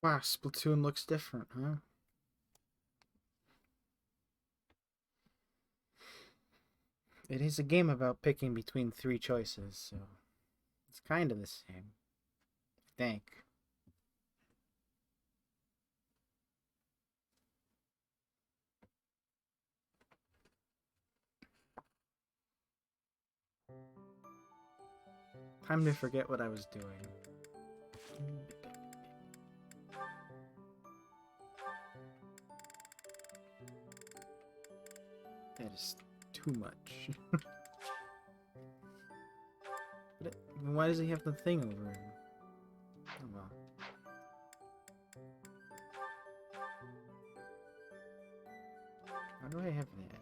Wow, Splatoon looks different, huh? It is a game about picking between three choices, so it's kind of the same, I think. Time to forget what I was doing. That is too much. Why does he have the thing over him? Oh well. Why do I have that?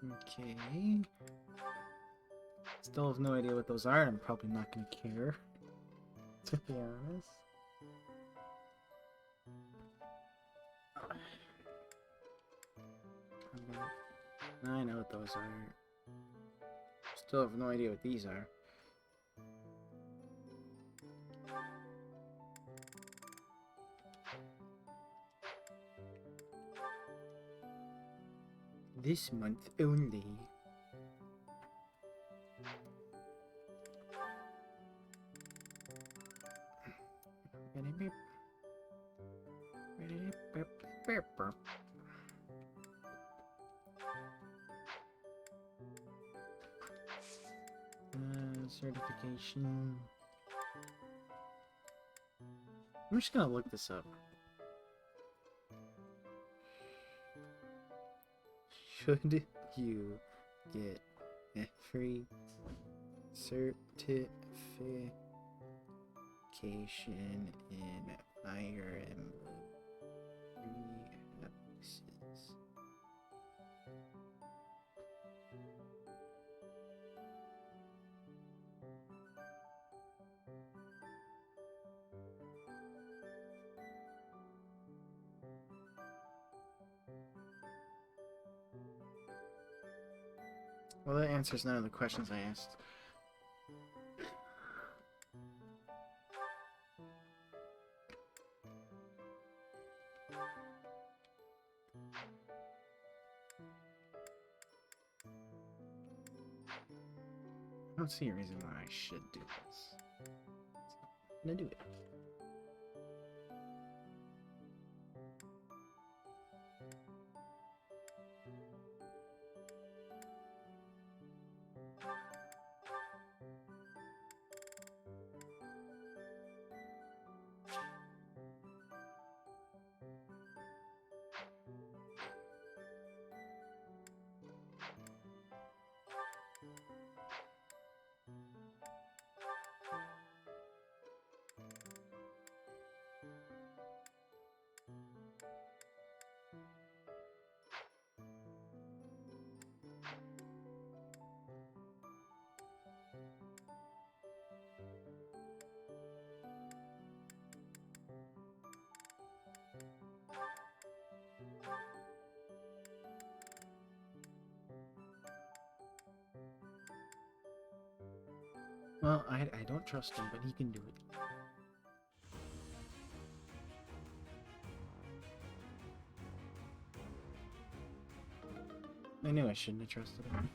Okay. Still have no idea what those are, and I'm probably not going to care, to be honest. I know what those are. Still have no idea what these are. This month only. Certification. I'm just gonna look this up. Should you get a free certification in Fire Emblem Three Houses? Well, that answers none of the questions I asked. I don't see a reason why I should do this. I'm gonna do it. Well, I don't trust him, but he can do it. I knew I shouldn't have trusted him.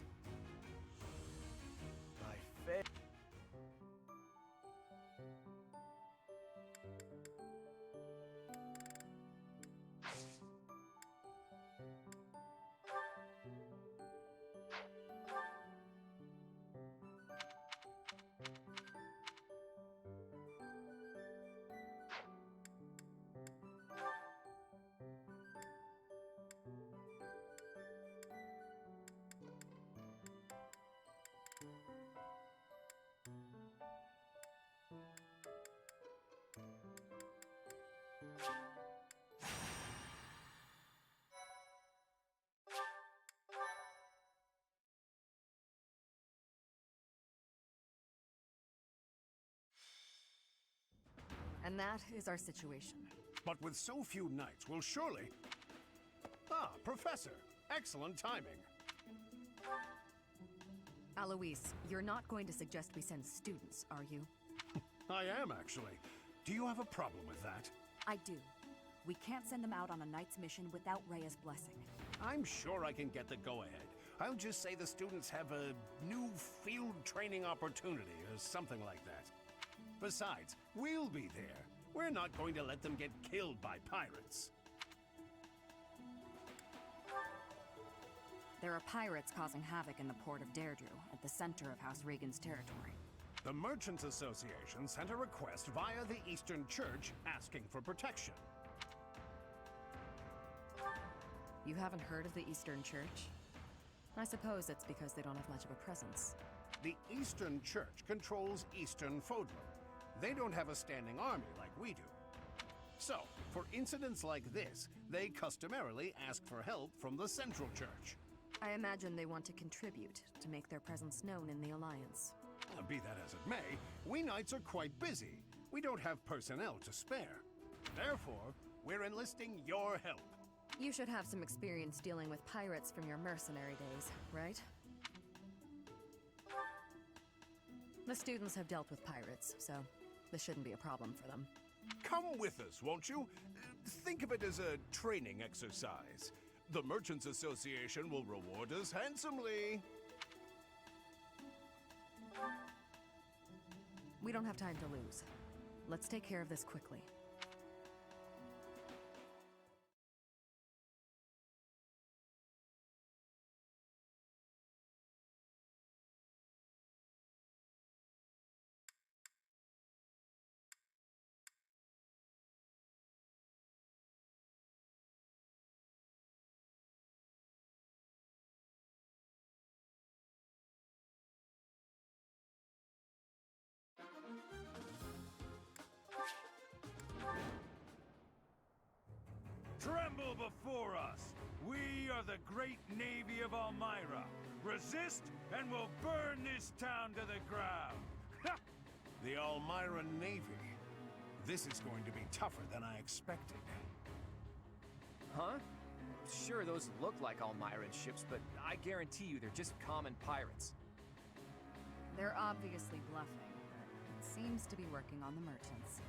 And that is our situation. But with so few knights, we'll surely... Ah, Professor. Excellent timing. Alois, you're not going to suggest we send students, are you? I am, actually. Do you have a problem with that? I do. We can't send them out on a knight's mission without Rhea's blessing. I'm sure I can get the go-ahead. I'll just say the students have a new field training opportunity or something like that. Besides, we'll be there. We're not going to let them get killed by pirates. There are pirates causing havoc in the port of Deirdre, at the center of House Regan's territory. The Merchants Association sent a request via the Eastern Church asking for protection. You haven't heard of the Eastern Church? I suppose it's because they don't have much of a presence. The Eastern Church controls Eastern Fodlan. They don't have a standing army like we do. So, for incidents like this, they customarily ask for help from the Central Church. I imagine they want to contribute to make their presence known in the Alliance. Be that as it may, we knights are quite busy. We don't have personnel to spare. Therefore, we're enlisting your help. You should have some experience dealing with pirates from your mercenary days, right? The students have dealt with pirates, so this shouldn't be a problem for them. Come with us, won't you? Think of it as a training exercise. The Merchants Association will reward us handsomely. We don't have time to lose. Let's take care of this quickly. Tremble before us! We are the great navy of Elmyra. Resist, and we'll burn this town to the ground! The Elmyra Navy. This is going to be tougher than I expected. Huh? Sure, those look like Elmyran ships, but I guarantee you they're just common pirates. They're obviously bluffing, but it seems to be working on the merchants.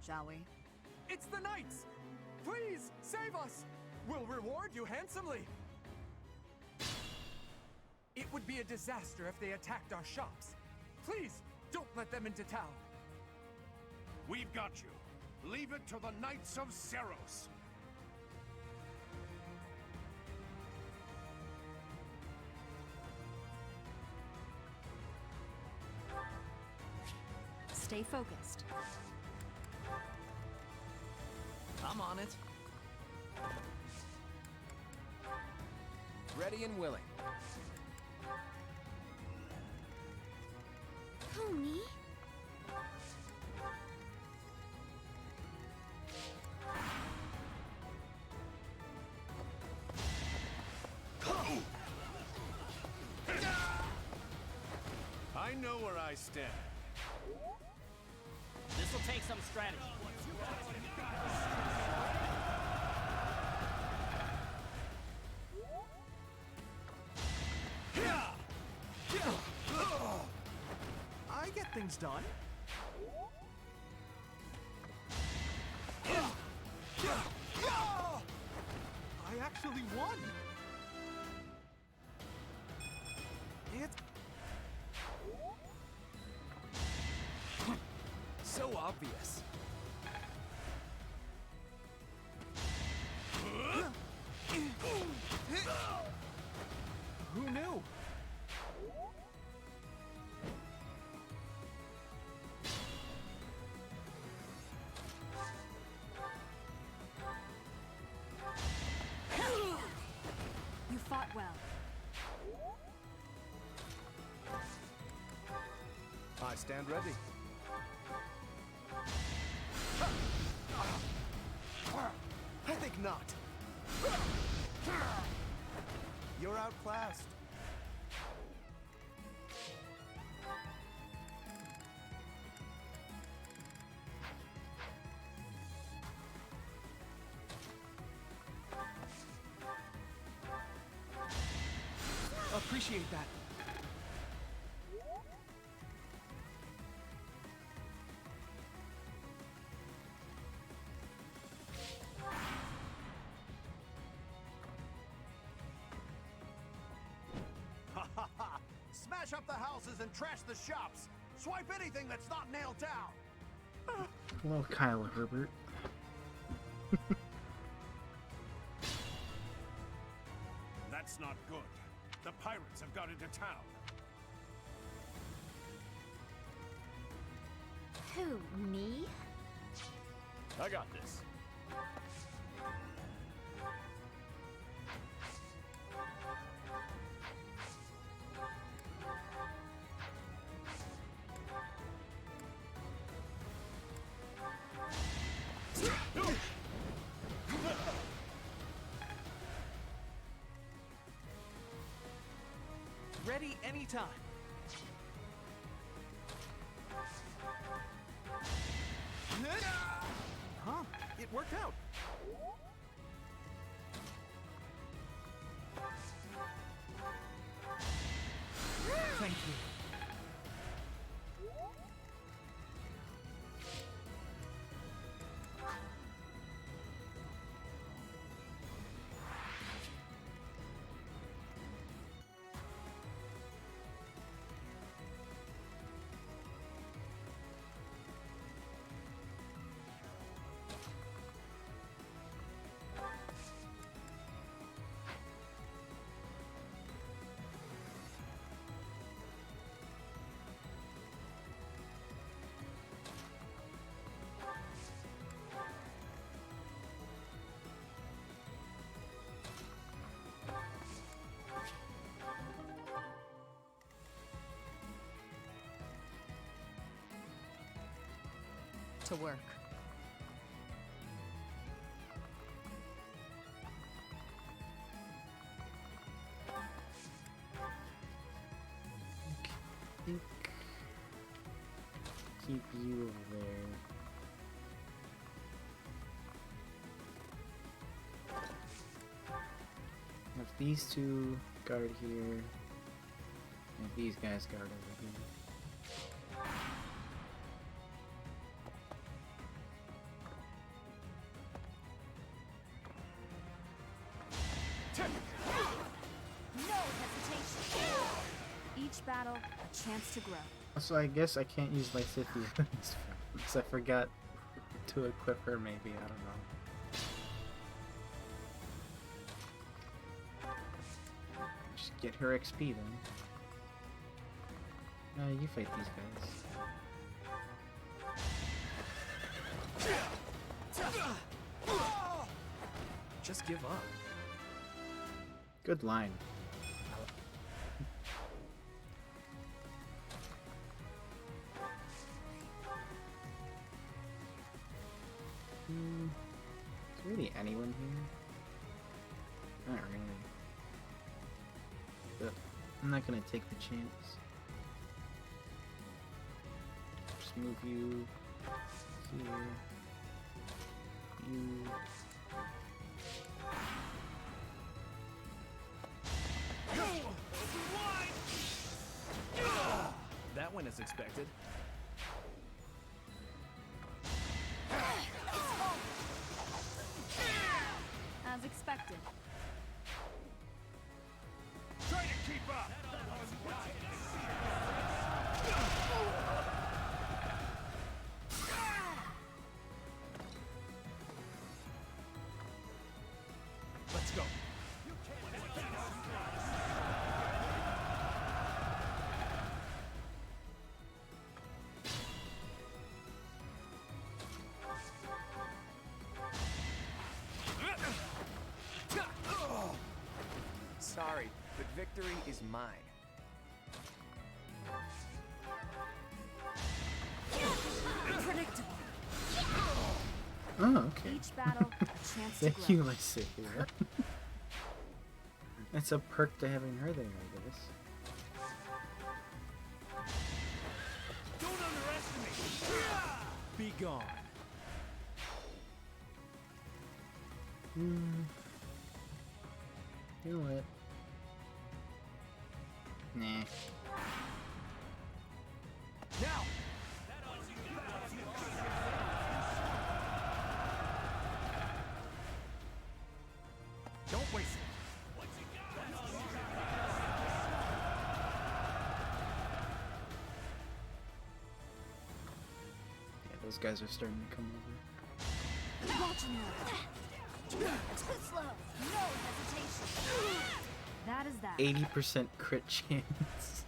Shall we? It's the knights! Please, save us! We'll reward you handsomely! It would be a disaster if they attacked our shops. Please, don't let them into town. We've got you. Leave it to the Knights of Seros. Stay focused. I'm on it. Ready and willing. Pony? I know where I stand. This'll take some strategy. I get things done. I actually won! It's so obvious. Who knew? You fought well. I stand ready. I think not. You're outclassed. appreciate that. Ha ha ha! Smash up the houses and trash the shops! Swipe anything that's not nailed down! Hello, Kyle Herbert. That's not good. The pirates have got into town. Who, me? I got this. Ready anytime. Huh? It worked out. Thank you. To work. I think keep you over there. Have these two guard here, and these guys guard over here. No hesitation. Each battle, a chance to grow. Also, I guess I can't use my Scythian because I forgot to equip her. Maybe, I don't know. Just get her XP then. You fight these guys. Just give up. Good line. Is really anyone here? Not really. But I'm not gonna take the chance. Just move you here. You. That went as expected. As expected. Try to keep up! Let's go. Sorry, but victory is mine. Predictable. Oh, okay. Each battle, a chance to Thank grow. you, Lysithia. That's a perk to having her there, I guess. Don't underestimate! Be gone. You know what? Nah. Now! Don't waste it. Yeah, those guys are starting to come over. Watching you. Too slow. No hesitation. That is that. 80% crit chance.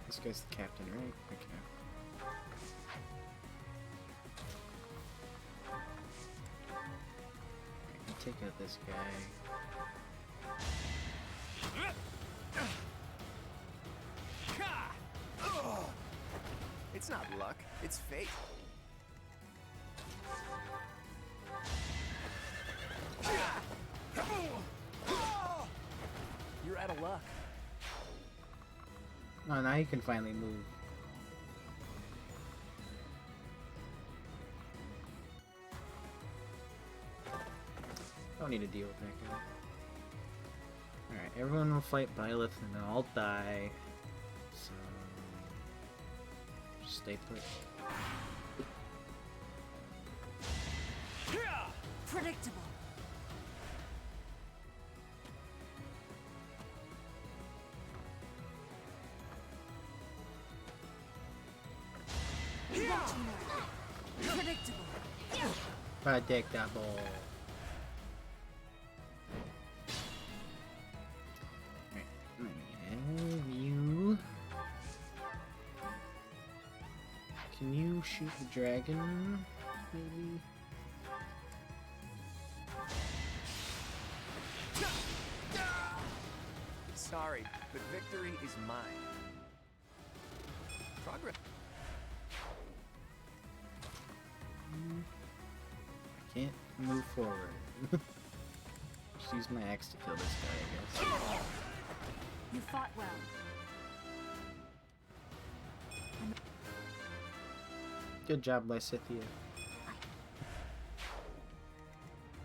This guy's the captain, right? Okay. Alright, take out this guy. It's not luck, it's fate. You're out of luck. Oh, now you can finally move. Don't need to deal with that guy. Alright, everyone will fight Byleth and they'll all die. So... just stay put. Predictable. Watching you. Predictable. Protect that ball. Alright, let me have you. Can you shoot the dragon? Maybe? Sorry, but victory is mine. Progress. I can't move forward. Just use my axe to kill this guy, I guess. You fought well. Good job, Lysithia.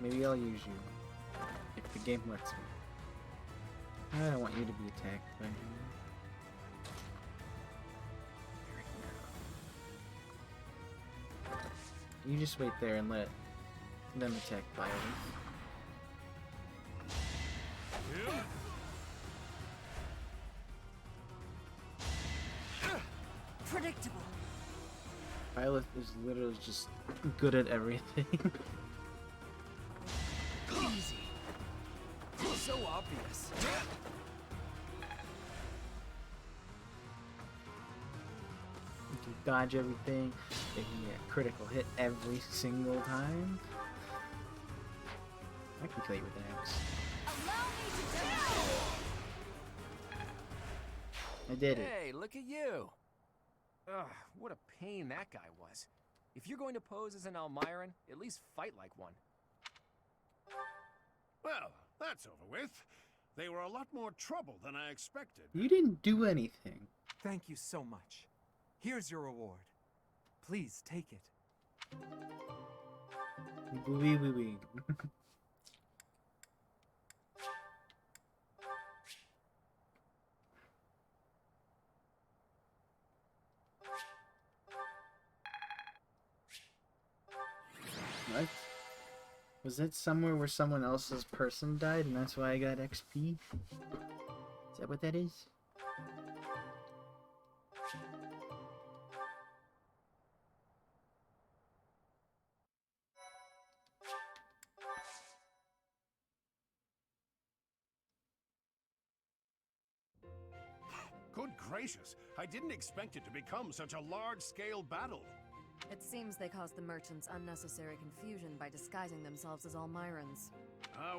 Maybe I'll use you. If the game lets me. I don't want you to be attacked by him. You just wait there and let them attack Violet. Predictable. Violet is literally just good at everything. Easy. So obvious. You can dodge everything. They can get a critical hit every single time. I can kill you with an axe. Allow me to I did it. Hey, look at you. Ugh, what a pain that guy was. If you're going to pose as an Almiran, at least fight like one. Well, that's over with. They were a lot more trouble than I expected. You didn't do anything. Thank you so much. Here's your reward. Please take it. Wee wee wee. What? Was that somewhere where someone else's person died and that's why I got XP? Is that what that is? Good gracious, I didn't expect it to become such a large-scale battle. It seems they caused the merchants unnecessary confusion by disguising themselves as Almirans.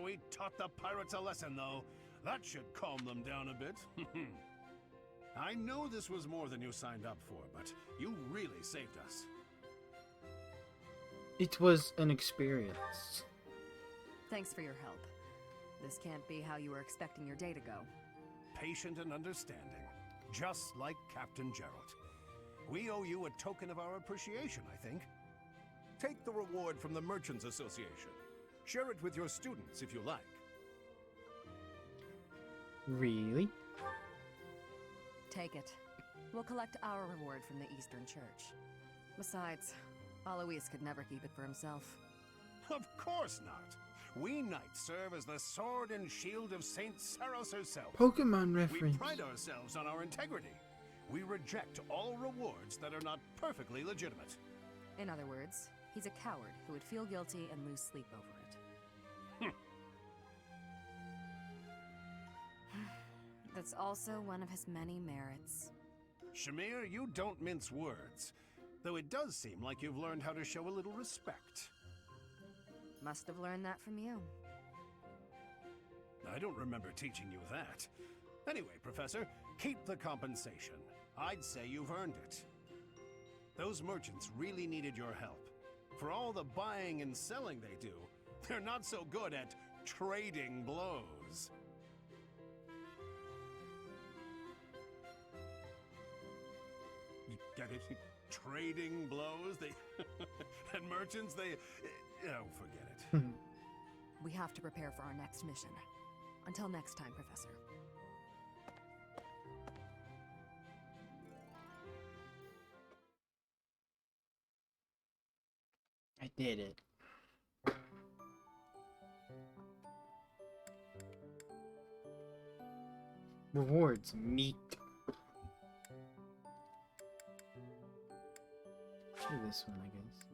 We taught the pirates a lesson, though. That should calm them down a bit. I know this was more than you signed up for, but you really saved us. It was an experience. Thanks for your help. This can't be how you were expecting your day to go. Patient and understanding, just like Captain Gerald. We owe you a token of our appreciation, I think. Take the reward from the Merchants Association. Share it with your students if you like. Really? Take it. We'll collect our reward from the Eastern Church. Besides, Alois could never keep it for himself. Of course not. We knights serve as the sword and shield of Saint Saros herself. Pokemon We reference. pride ourselves on our integrity. We reject all rewards that are not perfectly legitimate. In other words, he's a coward who would feel guilty and lose sleep over it. That's also one of his many merits. Shamir, you don't mince words. Though it does seem like you've learned how to show a little respect. Must have learned that from you. I don't remember teaching you that. Anyway, Professor, keep the compensation. I'd say you've earned it. Those merchants really needed your help. For all the buying and selling they do, they're not so good at trading blows. You get it? Trading blows? They... and merchants, they... Oh, forget it. We have to prepare for our next mission. Until next time, Professor. I did it. Rewards, meat. Do this one, I guess.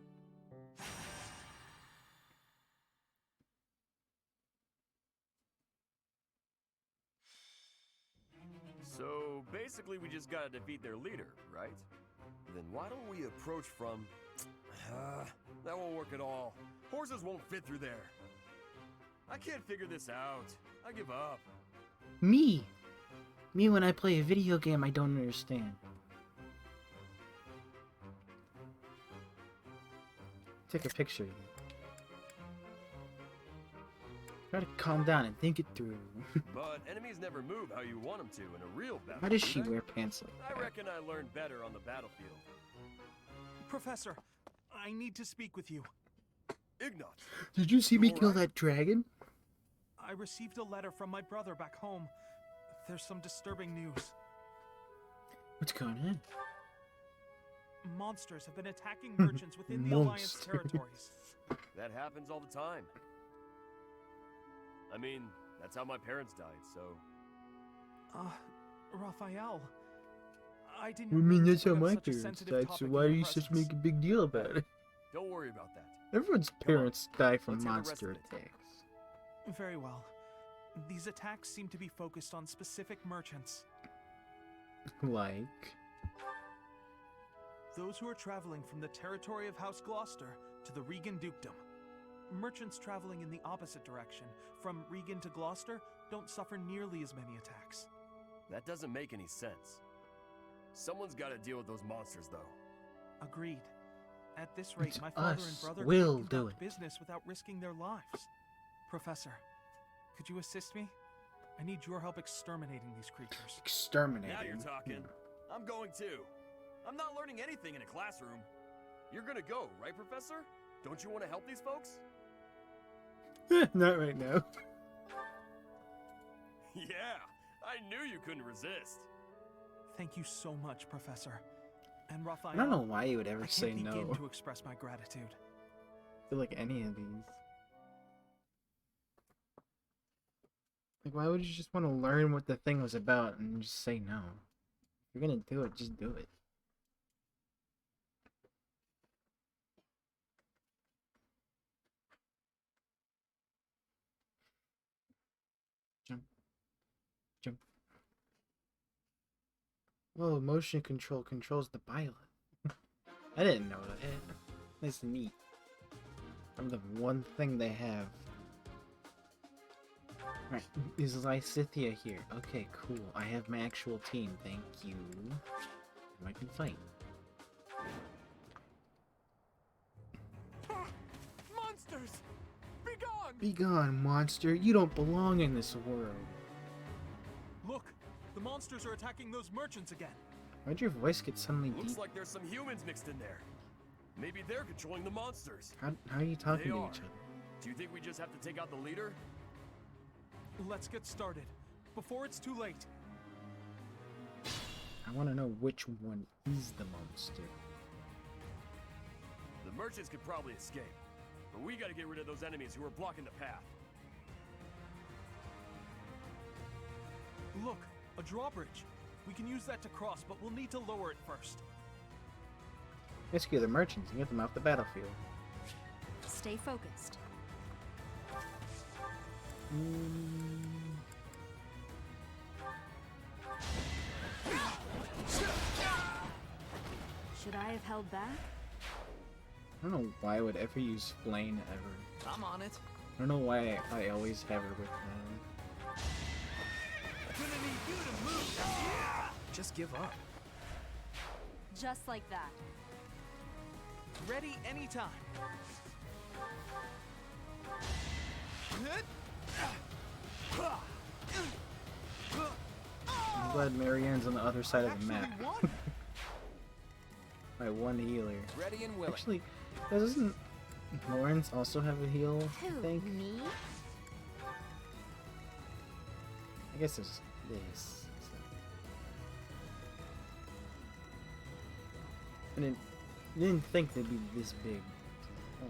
So basically we just gotta defeat their leader, right? Then why don't we approach from... that won't work at all. Horses won't fit through there. I can't figure this out. I give up. Me! Me when I play a video game I don't understand. Take a picture of it. Try to calm down and think it through. But enemies never move how you want them to in a real battle. Why does do she they? wear pants like I that? reckon I learned better on the battlefield. Professor, I need to speak with you. Ignat! Did you see me You kill alright? that dragon? I received a letter from my brother back home. There's some disturbing news. What's going on? Monsters have been attacking merchants within the Alliance Monster. territories. That happens all the time. I mean, that's how my parents died, so... Raphael, I didn't I mean, to that's how bring up my such a parents sensitive died, so topic why in do your you such presence. make a big deal about it? Don't worry about that. Everyone's Come on, parents die from let's hear the rest monster of it. attacks. Very well. These attacks seem to be focused on specific merchants. Like... Those who are traveling from the territory of House Gloucester to the Regan Dukedom. Merchants traveling in the opposite direction, from Regan to Gloucester, don't suffer nearly as many attacks. That doesn't make any sense. Someone's gotta deal with those monsters, though. Agreed. At this rate, It's my father us. and brother We'll can't do conduct it. business without risking their lives. Professor, could you assist me? I need your help exterminating these creatures. Exterminating. Now you're talking. I'm going too. I'm not learning anything in a classroom. You're gonna go, right, Professor? Don't you want to help these folks? Not right now. Yeah, I knew you couldn't resist. Thank you so much, Professor. And Raphael, I don't know why you would I ever can't say begin no. to express my gratitude. I feel like any of these. Like, why would you just want to learn what the thing was about and just say no? If you're gonna do it, just do it. Jump. Jump. Whoa, motion control controls the pilot. I didn't know that. That's neat. I'm the one thing they have. Right, is Lysithia here? Okay, cool. I have my actual team, thank you. I can fight. Monsters! Be gone! Be gone, monster. You don't belong in this world. Look, the monsters are attacking those merchants again. Why'd your voice get suddenly Looks deep? like there's some humans mixed in there. Maybe they're controlling the monsters. How are you talking They to are. each other? Do you think we just have to take out the leader? Let's get started before it's too late. I want to know which one is the monster. The merchants could probably escape, but we gotta get rid of those enemies who are blocking the path. Look, a drawbridge. We can use that to cross, but we'll need to lower it first. Rescue the merchants and get them off the battlefield. Stay focused. Should I have held back? I don't know why I would ever use Flame ever. I'm on it. I don't know why I always have her with me. Gonna need you to move. Just give up. Just like that. Ready anytime. I'm glad Marianne's on the other side of the map. My one healer. Ready and willing. Actually, doesn't Lawrence also have a heal, I Who? think? Me? I guess there's this. I didn't think they'd be this big. Oh,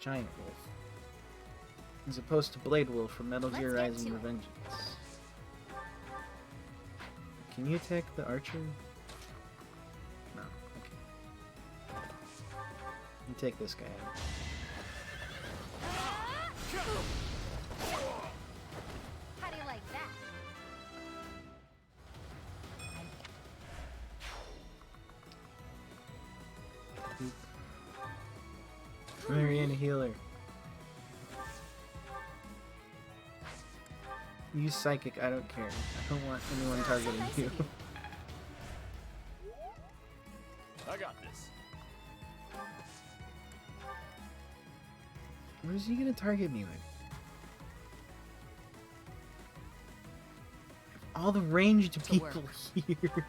giant wolf. As opposed to Blade Wolf from Metal Let's Gear get Rising to it. Revengeance. Can you attack the archer? No. Okay. You take this guy out. How do you like that? Marianne healer. Use psychic, I don't care. I don't want anyone targeting nice you. of you. I got this. What is he gonna target me with? All the ranged To people work. here.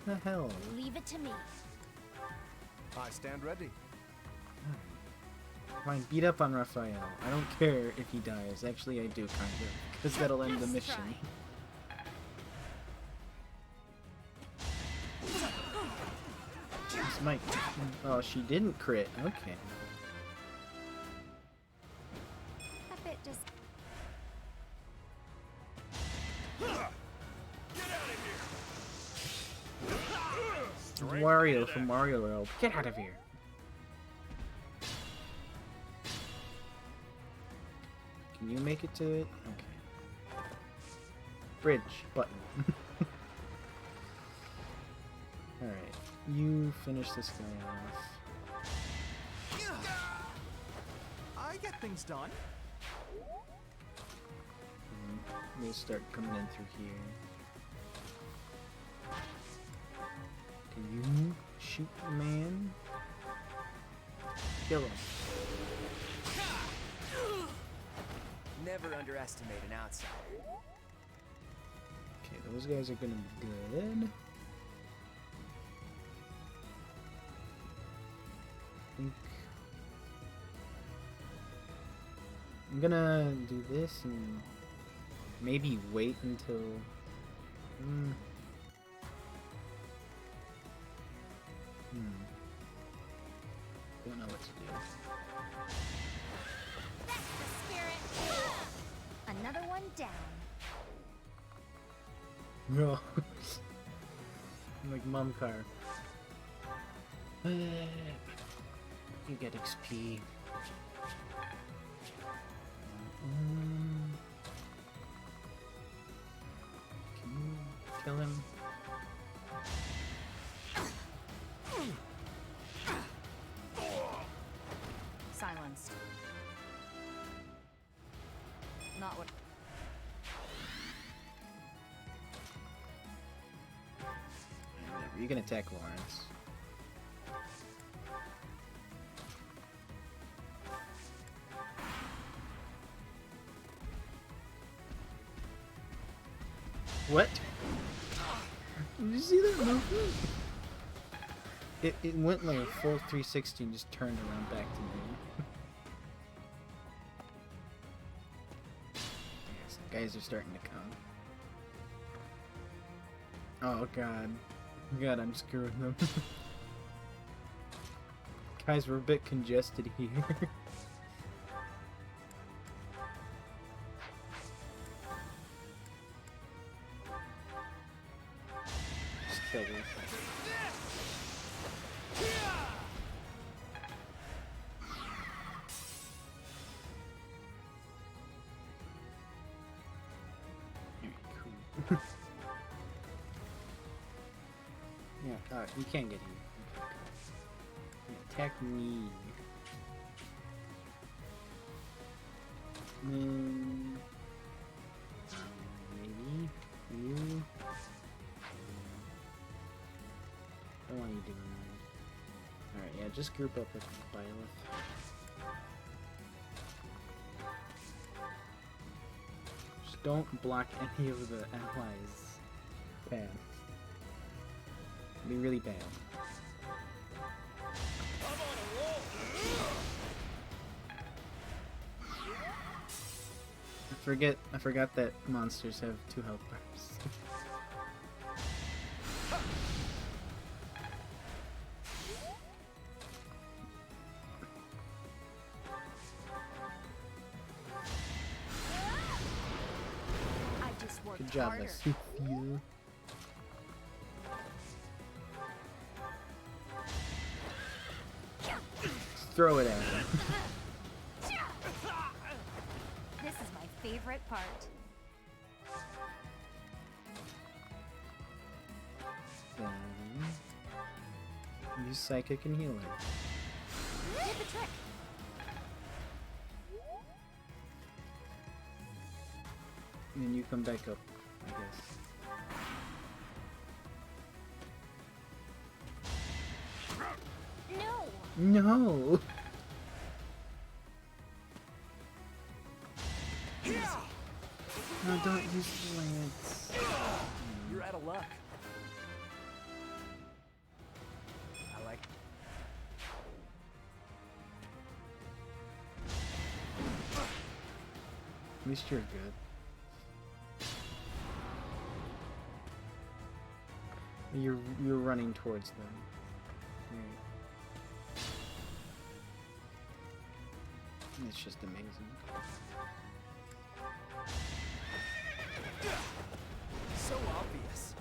The hell? Leave it to me. I stand ready. Fine, beat up on Raphael. I don't care if he dies. Actually, I do, kind of. Because that'll end the Nice mission. This might... Oh, she didn't crit. Okay. That bit just... Wario from Mario World. Get out of here. Can you make it to it? Okay. Bridge button. Alright. You finish this guy off. I get things done. We'll start coming in through here. Can you shoot the man? Kill him. Never underestimate an outsider. Okay, those guys are gonna be good. I think I'm gonna do this and maybe wait until. Don't know what to do. That's the spirit. Another one down. No. I'm like mom car. You get XP. Can you kill him? Silenced. Not what. Whatever, you can attack Lawrence. What? Did you see that movement? It went like a full 360 and just turned around back to me. Yes, guys are starting to come. Oh god. God, I'm screwing them. Guys, we're a bit congested here. Just kill these. Cool. Yeah, you can't get here. Attack me. Then maybe you. Don't want you doing that. Alright, yeah, just group up with Byleth. Just don't block any of the allies' paths. It'd be really bad. I forgot that monsters have 2 health bars. I just worked Good job, harder. Sophia. Just throw it at him. This is my favorite part. Then use psychic and healing. Did the trick. And then you come back up, I guess. No. No! No, don't use the lance. You're out of luck. I like. At least you're good. You're running towards them. Right. It's just amazing. So obvious.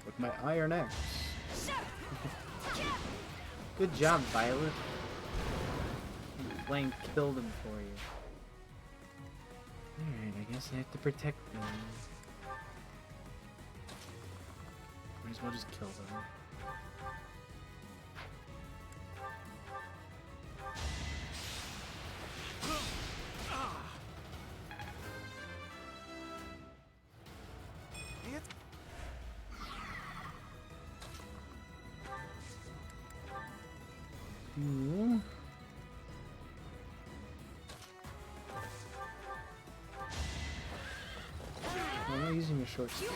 With my iron axe. Good job, Violet. Lang killed him for you. Alright, I guess I have to protect them. Might as well just kill them. Ooh. I'm not using your short stick.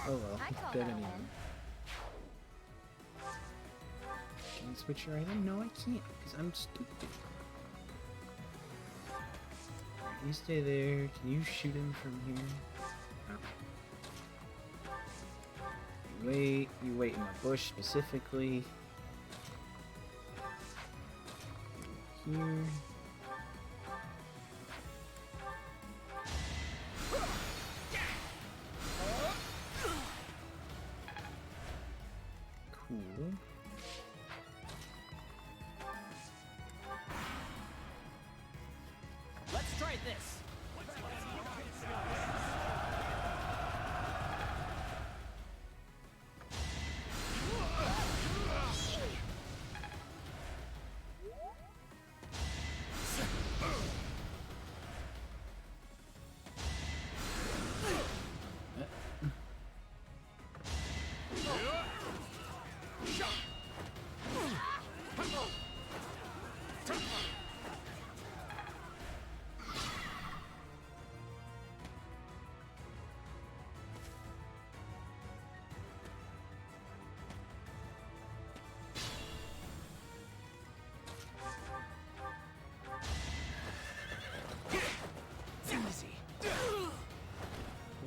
Oh well, I it's call dead that anyway. one. Can you switch your item? No, I can't, because I'm stupid. Alright, you stay there. Can you shoot him from here? No. You wait in the bush specifically. Here. Cool. Let's try this.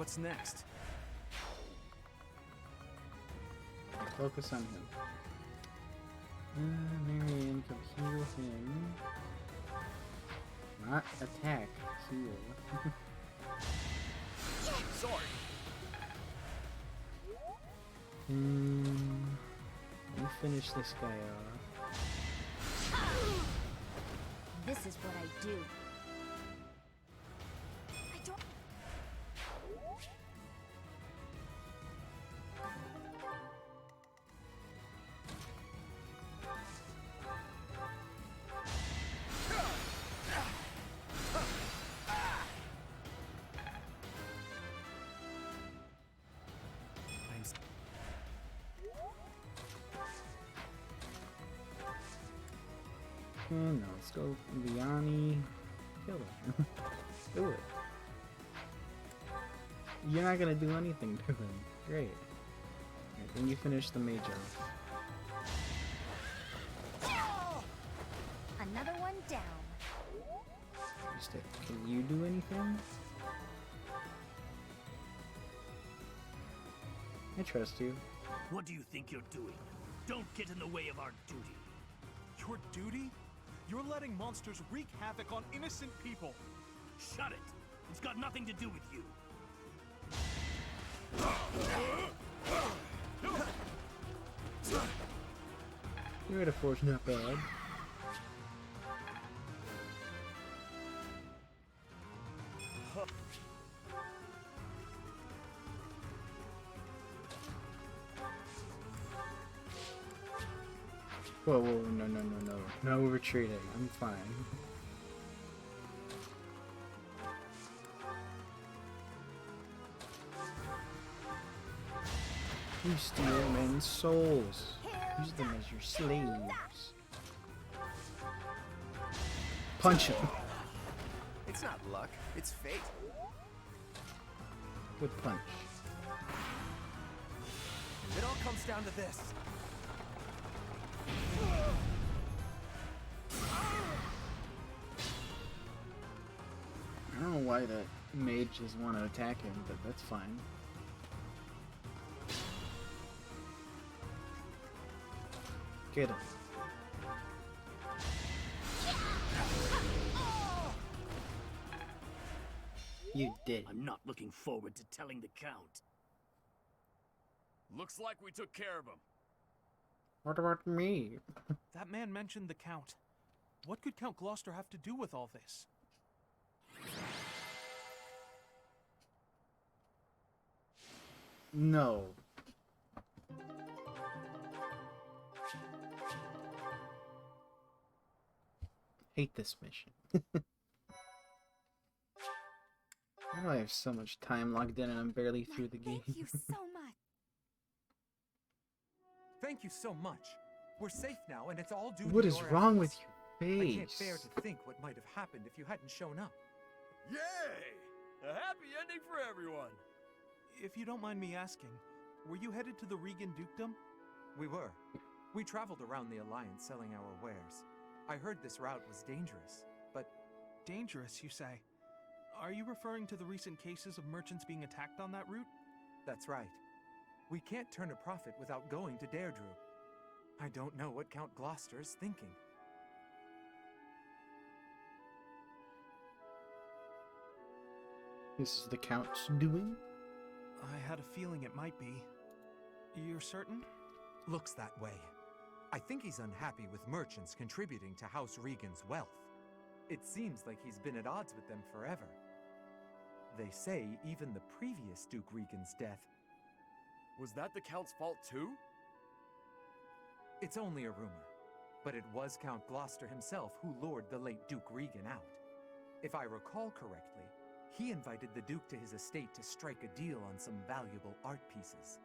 What's next? Focus on him. Marion can heal him. Not attack, heal. Sorry. You finish this guy off. This is what I do. I don't. And now let's go Vianney. Kill him. Do it. You're not gonna do anything to him. Great. Alright, then you finish the mage off. Another one down. Can you do anything? I trust you. What do you think you're doing? Don't get in the way of our duty. Your duty? You're letting monsters wreak havoc on innocent people. Shut it! It's got nothing to do with you. Your metaphor's not bad. Whoa, no. No retreating. I'm fine. You steal men's souls. Use them as your slaves. Punch him. It's not luck, it's fate. Good punch. It all comes down to this. I don't know why that mage doesn't want to attack him, but that's fine. Get him. You did. I'm not looking forward to telling the Count. Looks like we took care of him. What about me? That man mentioned the Count. What could Count Gloucester have to do with all this? No. Hate this mission. Why do I have so much time logged in and I'm barely through the game? Thank you so much. Thank you so much. We're safe now, and it's all due to What is your wrong with efforts. your I can't face? bear to think what might have happened if you hadn't shown up. Yay! A happy ending for everyone. If you don't mind me asking, were you headed to the Regan Dukedom? We were. We traveled around the Alliance selling our wares. I heard this route was dangerous, but... Dangerous, you say? Are you referring to the recent cases of merchants being attacked on that route? That's right. We can't turn a profit without going to Deirdre. I don't know what Count Gloucester's thinking. This is the Count's doing? I had a feeling it might be. You're certain? Looks that way. I think he's unhappy with merchants contributing to House Regan's wealth. It seems like he's been at odds with them forever. They say even the previous Duke Regan's death... Was that the Count's fault too? It's only a rumor, but it was Count Gloucester himself who lured the late Duke Regan out. If I recall correctly, he invited the Duke to his estate to strike a deal on some valuable art pieces.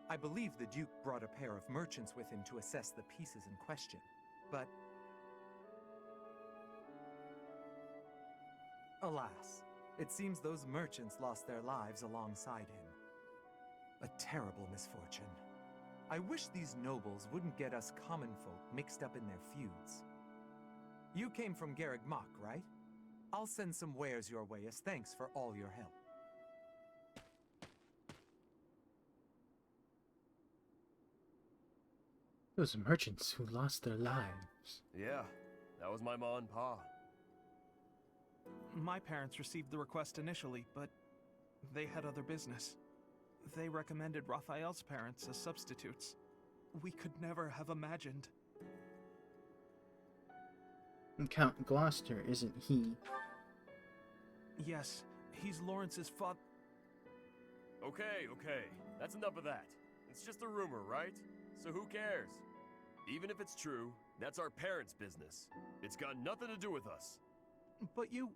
I believe the Duke brought a pair of merchants with him to assess the pieces in question, but... Alas, it seems those merchants lost their lives alongside him. A terrible misfortune. I wish these nobles wouldn't get us common folk mixed up in their feuds. You came from Garreg Mach, right? I'll send some wares your way as thanks for all your help. Those merchants who lost their lives. Yeah, that was my ma and pa. My parents received the request initially, but they had other business. They recommended Raphael's parents as substitutes. We could never have imagined. And Count Gloucester, isn't he? Yes, he's Lawrence's father. Okay, that's enough of that. It's just a rumor, right? So who cares? Even if it's true, that's our parents' business. It's got nothing to do with us. But you...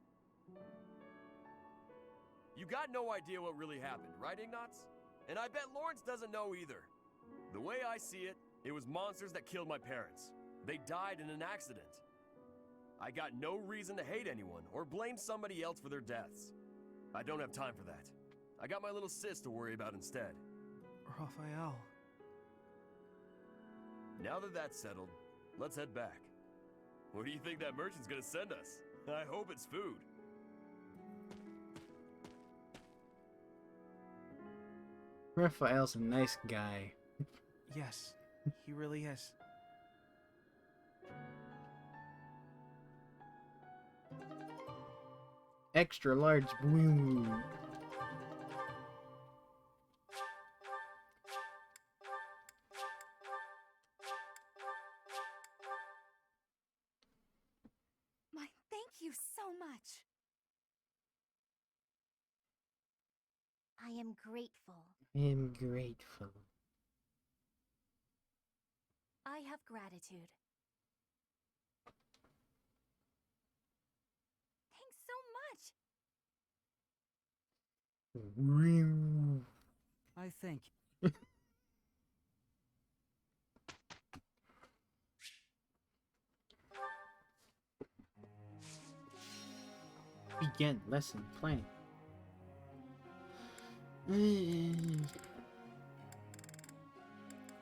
You got no idea what really happened, right, Ignatz? And I bet Lawrence doesn't know either. The way I see it, it was monsters that killed my parents. They died in an accident. I got no reason to hate anyone or blame somebody else for their deaths. I don't have time for that. I got my little sis to worry about instead. Raphael... Now that that's settled, let's head back. What do you think that merchant's gonna send us? I hope it's food. Raphael's a nice guy. Yes, he really is. Extra large blue. My thank you so much. I am grateful. I am grateful. I have gratitude. Thanks so much. I thank Begin lesson plan.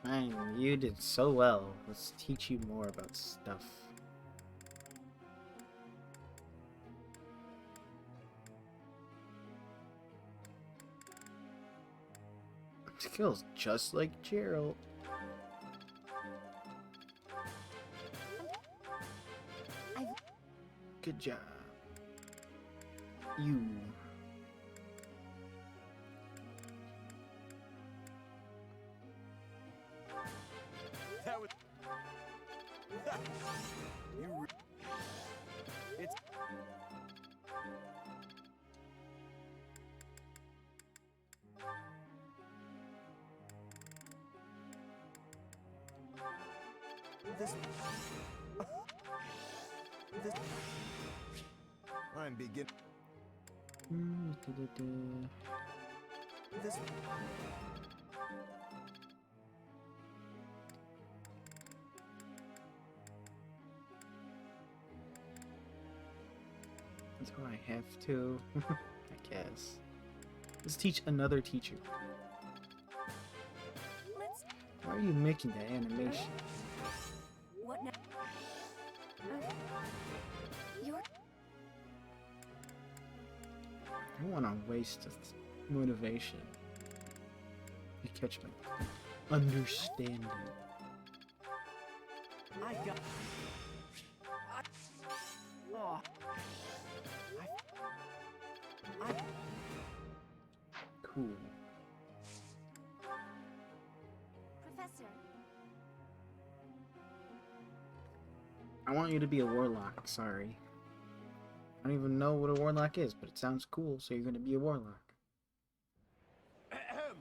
Fine, you did so well. Let's teach you more about stuff. Skills just like Gerald. Good job. You. That was... It's... this. I'm begin. This. That's how I have to. I guess. Let's teach another teacher. Why are you making that animation? What now? You're... I don't want to waste motivation. You catch my understanding. I got. Oh. Cool. Professor. I want you to be a warlock, sorry. I don't even know what a warlock is, but it sounds cool, so you're gonna be a warlock. Ahem.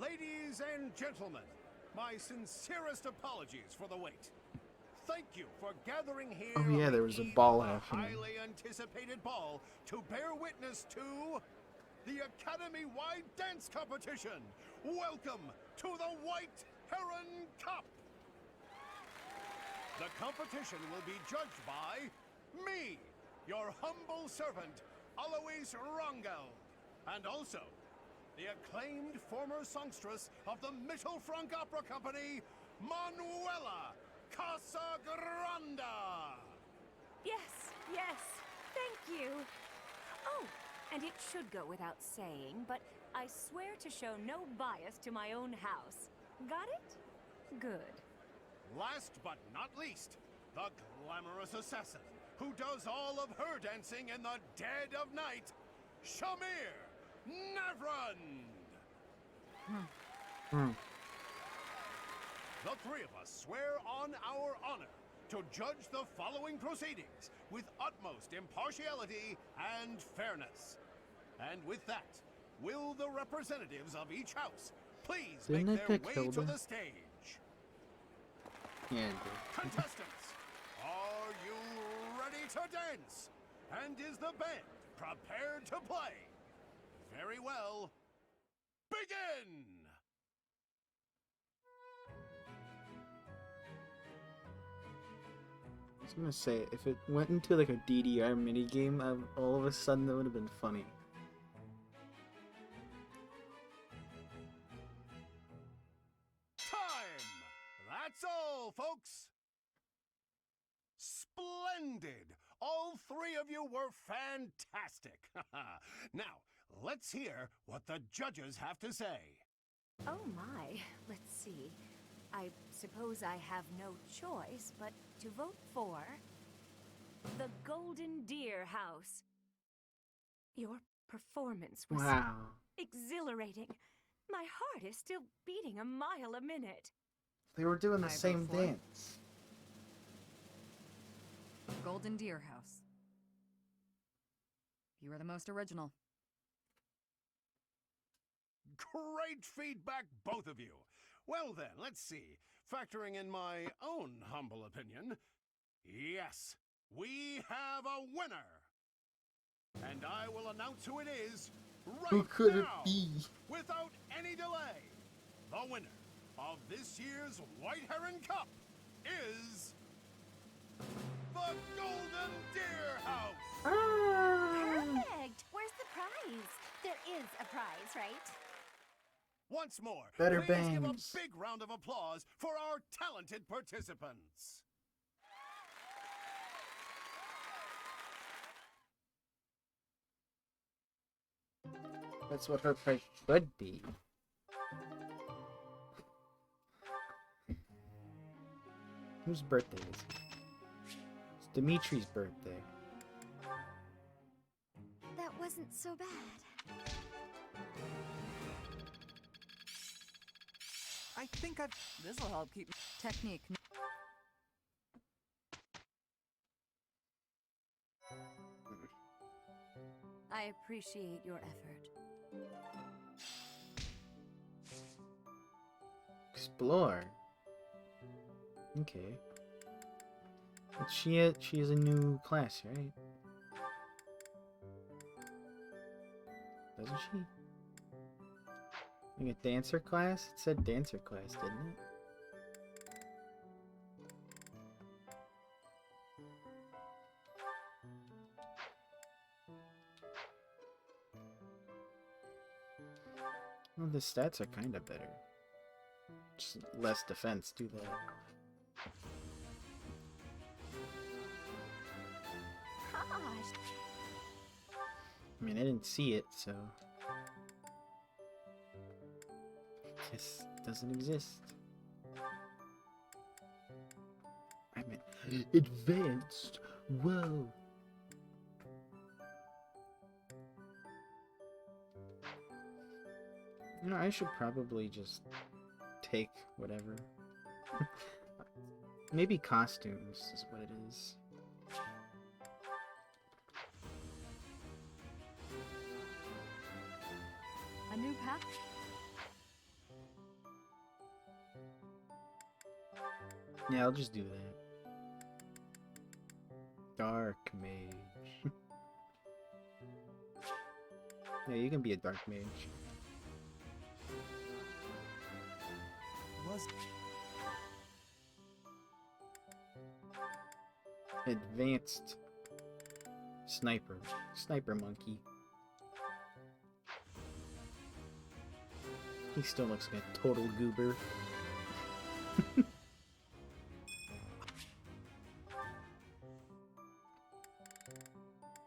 Ladies and gentlemen, my sincerest apologies for the wait. Thank you for gathering here. Oh yeah, on there the was a eve ball of happening. highly anticipated ball to bear witness to the Academy-wide dance competition. Welcome to the White Heron Cup. The competition will be judged by me, your humble servant, Alois Rangel, and also the acclaimed former songstress of the Mittelfranc Opera Company, Manuela Casagranda. Yes, yes, thank you. Oh, and it should go without saying, but I swear to show no bias to my own house. Got it? Good. Last but not least, the glamorous assassin who does all of her dancing in the dead of night, Shamir Navrand! The three of us swear on our honor to judge the following proceedings with utmost impartiality and fairness. And with that, will the representatives of each house please Didn't make I their pick way Hilda? to the stage? Yeah, I did. Contestants, are you ready to dance? And is the band prepared to play? Very well. Begin! I was gonna say, if it went into like a DDR minigame, all of a sudden that would have been funny. Time! That's all, folks! Splendid! All three of you were fantastic! Now, let's hear what the judges have to say. Oh my, let's see. I suppose I have no choice but to vote for the Golden Deer House. Your performance was Wow. exhilarating. My heart is still beating a mile a minute. They were doing the I vote same for it. dance. Golden Deer House. You were the most original. Great feedback, both of you. Well then, let's see. Factoring in my own humble opinion, yes, we have a winner. And I will announce who it is right Who could now, it be? without any delay. The winner of this year's White Heron Cup is the Golden Deer House. Perfect! Where's the prize? There is a prize, right? Once more, Better please give a bangs. big round of applause for our talented participants. That's what her price should be. Whose birthday is it? It's Dimitri's birthday. That wasn't so bad. I think I've... This'll help keep technique. I appreciate your effort. Explore. Okay. But she has a new class, right? Doesn't she? Like a dancer class? It said dancer class, didn't it? Well, the stats are kind of better. Just less defense, do that. Gosh. I mean, I didn't see it, so... Guess it doesn't exist. I mean, advanced! Whoa! You know, I should probably just take whatever. Maybe costumes is what it is. A new path? Yeah, I'll just do that. Dark mage. Yeah, you can be a dark mage. Was... Advanced sniper. Sniper monkey. He still looks like a total goober.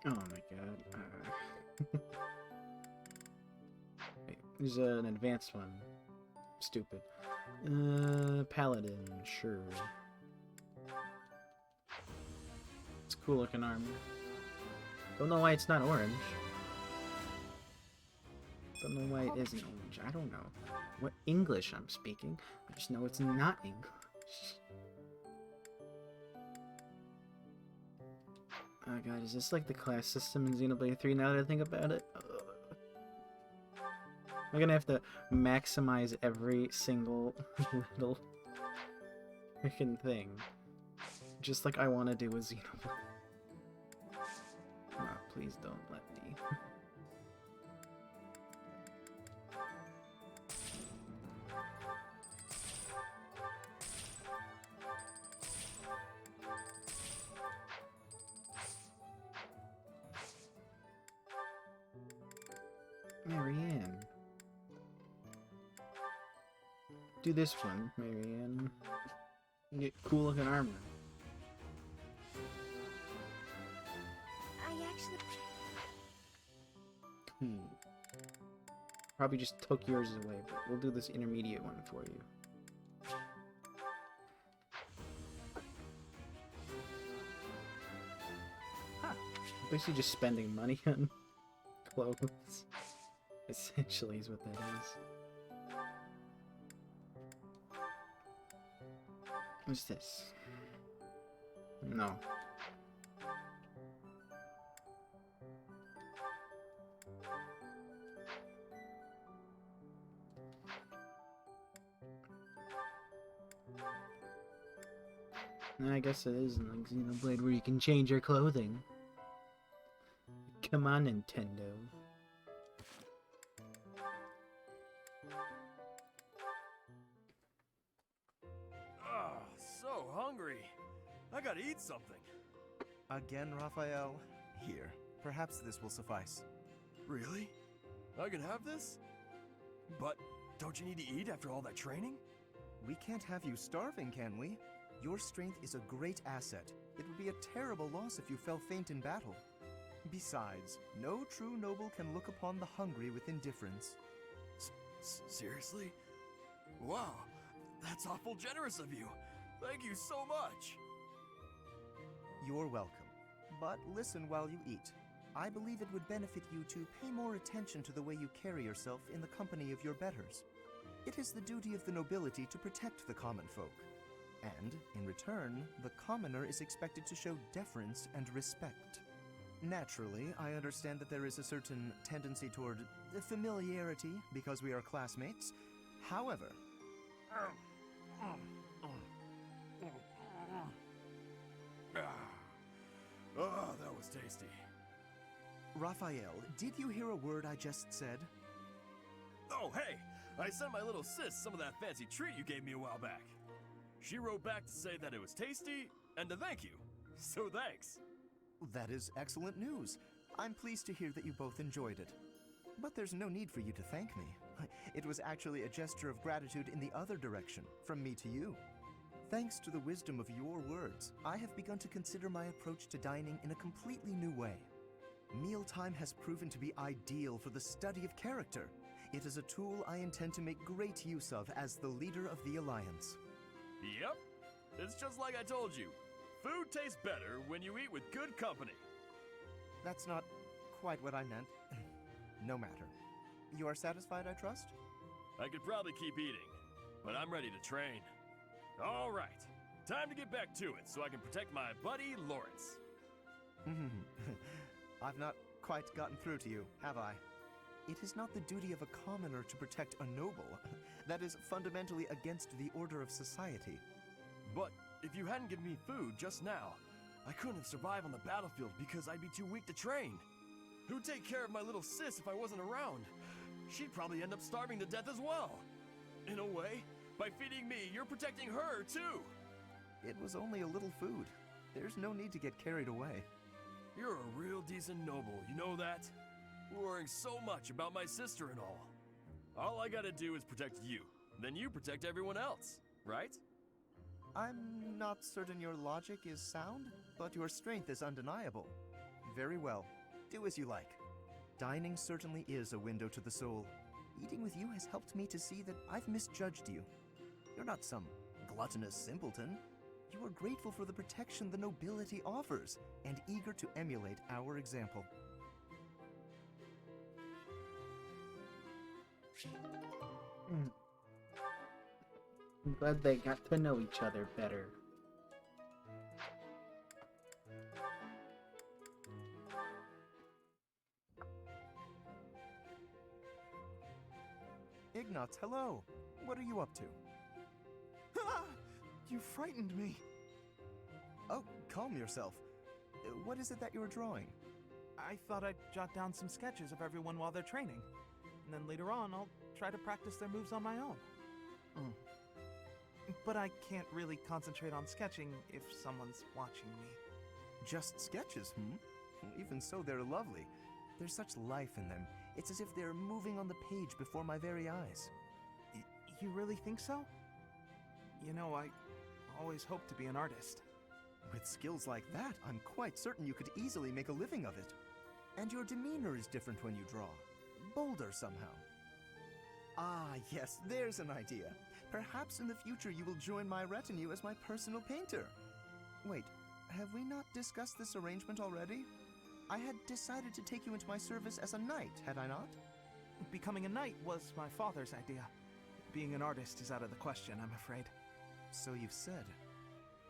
Oh my god. Wait, there's an advanced one. Stupid. Paladin, sure. It's cool looking armor. Don't know why it's not orange. Don't know why it isn't orange. I don't know what English I'm speaking. I just know it's not English. Oh god, is this like the class system in Xenoblade 3 now that I think about it? I'm gonna have to maximize every single little freaking thing. Just like I want to do with Xenoblade. Oh, please don't let me. Marianne. Do this one, Marianne. You get cool looking armor. I actually... Probably just took yours away, but we'll do this intermediate one for you. Huh. Basically just spending money on clothes. Essentially is what that is. What's this? No. I guess it is in like Xenoblade where you can change your clothing. Come on, Nintendo. Oh, so hungry. I gotta eat something. Again, Raphael? Here, perhaps this will suffice. Really? I can have this? But don't you need to eat after all that training? We can't have you starving, can we? Your strength is a great asset. It would be a terrible loss if you fell faint in battle. Besides, no true noble can look upon the hungry with indifference. Seriously? Wow, that's awful generous of you. Thank you so much. You're welcome. But listen while you eat. I believe it would benefit you to pay more attention to the way you carry yourself in the company of your betters. It is the duty of the nobility to protect the common folk. And, in return, the commoner is expected to show deference and respect. Naturally, I understand that there is a certain tendency toward familiarity because we are classmates. However... Oh, that was tasty. Raphael, did you hear a word I just said? Oh, hey! I sent my little sis some of that fancy treat you gave me a while back. She wrote back to say that it was tasty and to thank you. So thanks. That is excellent news. I'm pleased to hear that you both enjoyed it. But there's no need for you to thank me. It was actually a gesture of gratitude in the other direction, from me to you. Thanks to the wisdom of your words, I have begun to consider my approach to dining in a completely new way. Mealtime has proven to be ideal for the study of character. It is a tool I intend to make great use of as the leader of the Alliance. Yep. It's just like I told you. Food tastes better when you eat with good company. That's not quite what I meant. No matter. You are satisfied, I trust? I could probably keep eating, but I'm ready to train. All right. Time to get back to it so I can protect my buddy Lawrence. I've not quite gotten through to you, have I? It is not the duty of a commoner to protect a noble. That is fundamentally against the order of society. But if you hadn't given me food just now, I couldn't have survived on the battlefield because I'd be too weak to train. Who'd take care of my little sis if I wasn't around? She'd probably end up starving to death as well. In a way, by feeding me, you're protecting her too. It was only a little food. There's no need to get carried away. You're a real decent noble, you know that? Worrying so much about my sister and all. All I gotta do is protect you. Then you protect everyone else, right? I'm not certain your logic is sound, but your strength is undeniable. Very well. Do as you like. Dining certainly is a window to the soul. Eating with you has helped me to see that I've misjudged you. You're not some gluttonous simpleton. You are grateful for the protection the nobility offers, and eager to emulate our example. I'm glad they got to know each other better. Ignatz, hello. What are you up to? You frightened me. Oh, calm yourself. What is it that you're drawing? I thought I'd jot down some sketches of everyone while they're training. And then later on, I'll try to practice their moves on my own. But I can't really concentrate on sketching if someone's watching me. Just sketches, Even so, they're lovely. There's such life in them. It's as if they're moving on the page before my very eyes. You really think so? You know, I always hoped to be an artist. With skills like that, I'm quite certain you could easily make a living of it. And your demeanor is different when you draw. Bolder somehow. Ah, yes, there's an idea. Perhaps in the future you will join my retinue as my personal painter. Wait, have we not discussed this arrangement already? I had decided to take you into my service as a knight, had I not? Becoming a knight was my father's idea. Being an artist is out of the question, I'm afraid. So you've said.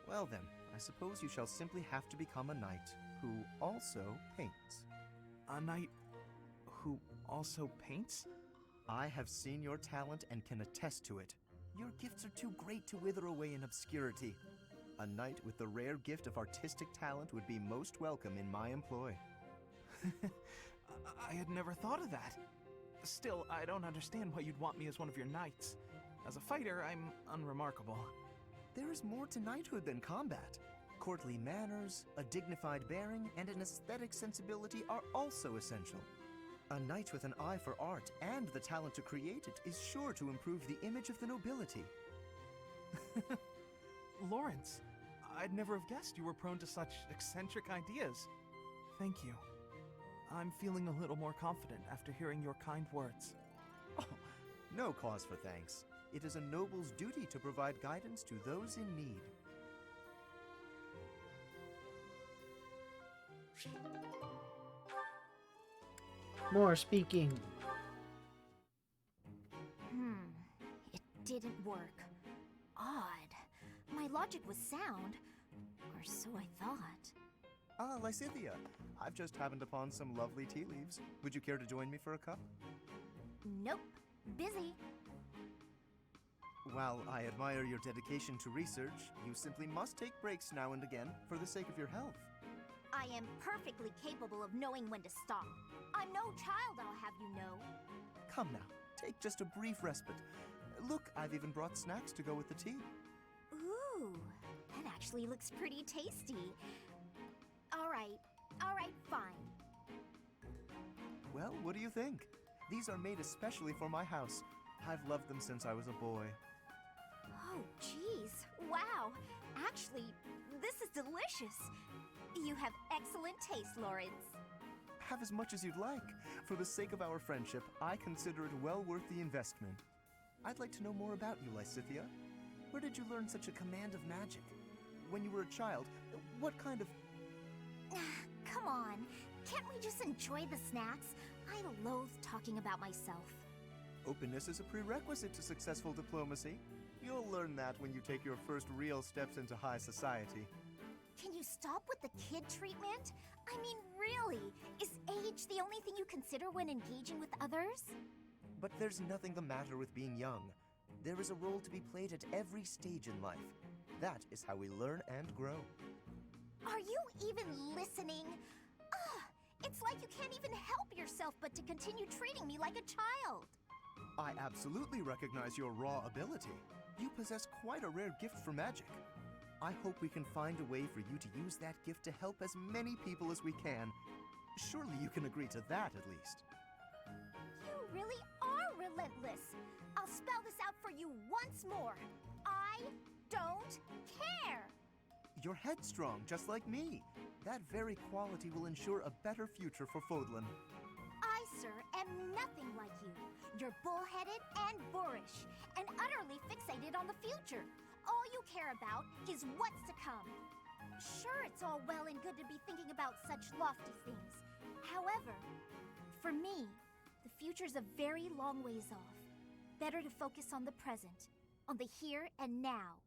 Well then, I suppose you shall simply have to become a knight who also paints. A knight who also paints? I have seen your talent and can attest to it. Your gifts are too great to wither away in obscurity. A knight with the rare gift of artistic talent would be most welcome in my employ. I had never thought of that. Still, I don't understand why you'd want me as one of your knights. As a fighter, I'm unremarkable. There is more to knighthood than combat. Courtly manners, a dignified bearing, and an aesthetic sensibility are also essential. A knight with an eye for art and the talent to create it is sure to improve the image of the nobility. Lawrence, I'd never have guessed you were prone to such eccentric ideas. Thank you. I'm feeling a little more confident after hearing your kind words. Oh, no cause for thanks. It is a noble's duty to provide guidance to those in need. More speaking. It didn't work. Odd. My logic was sound. Or so I thought. Ah, Lysithia. I've just happened upon some lovely tea leaves. Would you care to join me for a cup? Nope. Busy. While I admire your dedication to research, you simply must take breaks now and again for the sake of your health. I am perfectly capable of knowing when to stop. I'm no child, I'll have you know. Come now, take just a brief respite. Look, I've even brought snacks to go with the tea. Ooh, that actually looks pretty tasty. All right, fine. Well, what do you think? These are made especially for my house. I've loved them since I was a boy. Oh, geez. Wow. Actually, this is delicious. You have excellent taste, Lawrence. Have as much as you'd like. For the sake of our friendship, I consider it well worth the investment. I'd like to know more about you, Lysithia. Where did you learn such a command of magic? When you were a child, what kind of... Come on. Can't we just enjoy the snacks? I loathe talking about myself. Openness is a prerequisite to successful diplomacy. You'll learn that when you take your first real steps into high society. Can you stop with the kid treatment? I mean, really, is age the only thing you consider when engaging with others? But there's nothing the matter with being young. There is a role to be played at every stage in life. That is how we learn and grow. Are you even listening? Ugh, it's like you can't even help yourself but to continue treating me like a child. I absolutely recognize your raw ability. You possess quite a rare gift for magic. I hope we can find a way for you to use that gift to help as many people as we can. Surely you can agree to that, at least. You really are relentless. I'll spell this out for you once more. I don't care. You're headstrong, just like me. That very quality will ensure a better future for Fodlan. I sir, am nothing like you. You're bullheaded and boorish, and utterly fixated on the future. All you care about is what's to come. Sure, it's all well and good to be thinking about such lofty things. However, for me, the future's a very long ways off. Better to focus on the present, on the here and now.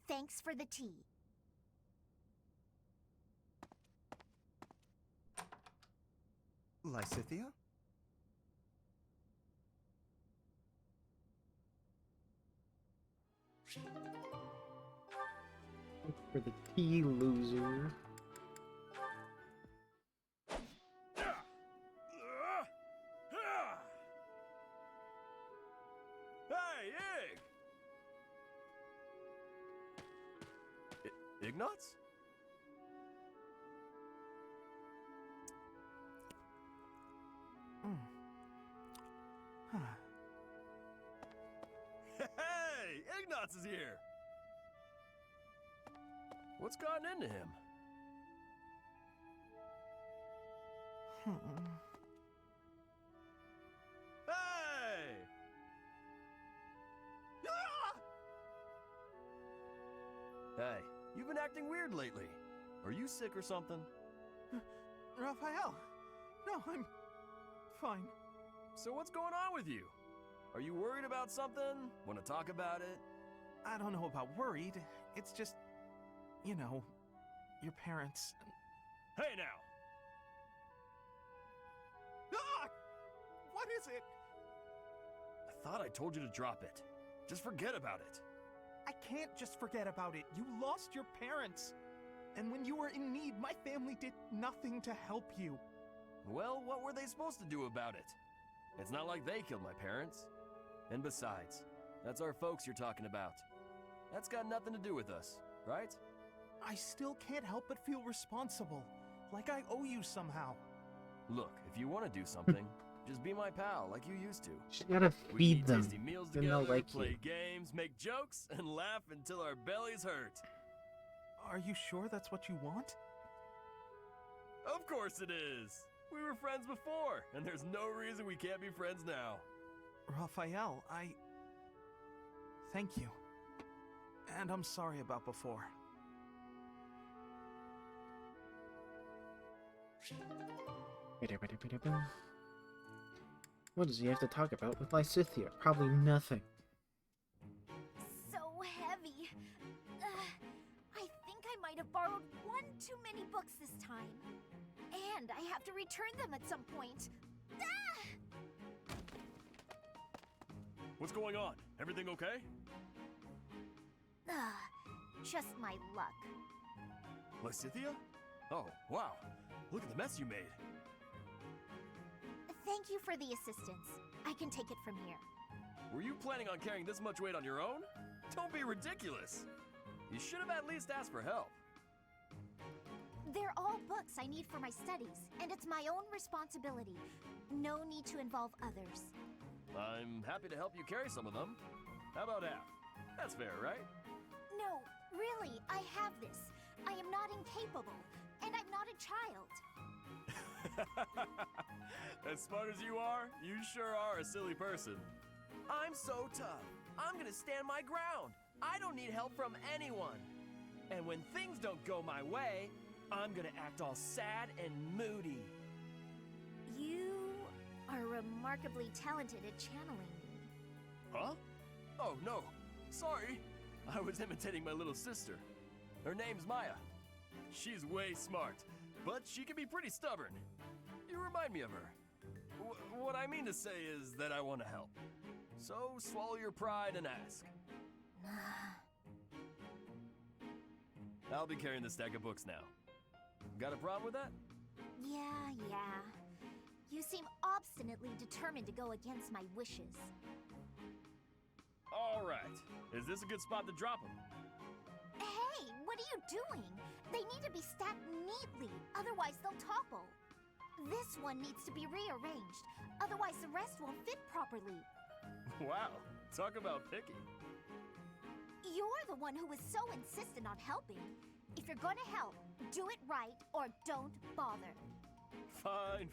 Thanks for the tea. Lysithea? For the tea, loser. Hey, Ignatz? Hey, Ignatz is here! What's gotten into him? Hey! Ah! Hey, you've been acting weird lately. Are you sick or something? Raphael! No, I'm fine. So what's going on with you? Are you worried about something? Want to talk about it? I don't know about worried. It's just, you know, your parents. Hey now! Ah! What is it? I thought I told you to drop it. Just forget about it. I can't just forget about it. You lost your parents. And when you were in need, my family did nothing to help you. Well, what were they supposed to do about it? It's not like they killed my parents. And besides, that's our folks you're talking about. That's got nothing to do with us, right? I still can't help but feel responsible. Like I owe you somehow. Look, if you want to do something, just be my pal like you used to. Just gotta We feed eat them. tasty meals Then they'll together, like play you. games, make jokes, and laugh until our bellies hurt. Are you sure that's what you want? Of course it is! We were friends before, and there's no reason we can't be friends now. Raphael, thank you. And I'm sorry about before. What does he have to talk about with Lysithea? Probably nothing. So heavy. I think I might have borrowed one too many books this time. And I have to return them at some point. Ah! What's going on? Everything okay? Just my luck. Lysithea? Oh, wow. Look at the mess you made. Thank you for the assistance. I can take it from here. Were you planning on carrying this much weight on your own? Don't be ridiculous. You should have at least asked for help. They're all books I need for my studies, and it's my own responsibility. No need to involve others. I'm happy to help you carry some of them. How about half? That's fair, right? No, really, I have this. I am not incapable, and I'm not a child. As smart as you are, you sure are a silly person. I'm so tough. I'm gonna stand my ground. I don't need help from anyone. And when things don't go my way, I'm gonna act all sad and moody. You are remarkably talented at channeling me. Huh? Oh, no. Sorry. I was imitating my little sister. Her name's Maya. She's way smart, but she can be pretty stubborn. You remind me of her. What I mean to say is that I want to help. So swallow your pride and ask. I'll be carrying this stack of books now. Got a problem with that? Yeah. You seem obstinately determined to go against my wishes. All right. Is this a good spot to drop them? Hey, what are you doing? They need to be stacked neatly, otherwise they'll topple. This one needs to be rearranged, otherwise the rest won't fit properly. Wow, talk about picky. You're the one who was so insistent on helping. If you're gonna help, do it right or don't bother. Fine.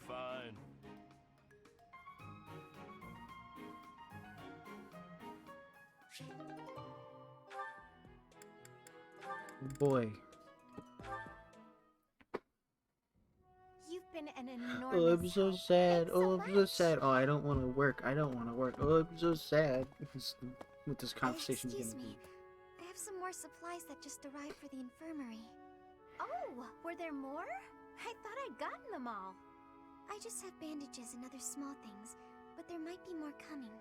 Boy. You've been an Oh, enormous I'm so help. sad. Thanks Oh, so I'm so much. sad. Oh, I don't want to work. I don't want to work. Oh, I'm so sad. What this conversation's Excuse gonna me. I have some more supplies that just arrived for the infirmary. Oh, were there more? I thought I'd gotten them all. I just have bandages and other small things, but there might be more coming.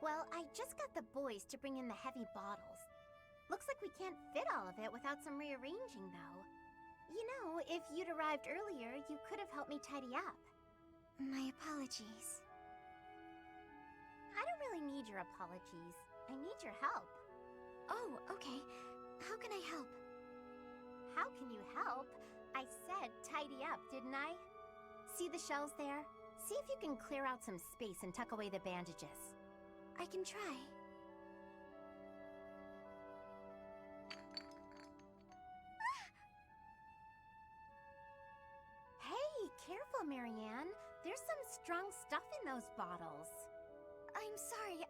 Well, I just got the boys to bring in the heavy bottles. Looks like we can't fit all of it without some rearranging, though. You know, if you'd arrived earlier, you could have helped me tidy up. My apologies. I don't really need your apologies. I need your help. Oh, okay. How can I help? How can you help? I said tidy up, didn't I? See the shelves there? See if you can clear out some space and tuck away the bandages. I can try. Hey, careful, Marianne. There's some strong stuff in those bottles. I'm sorry,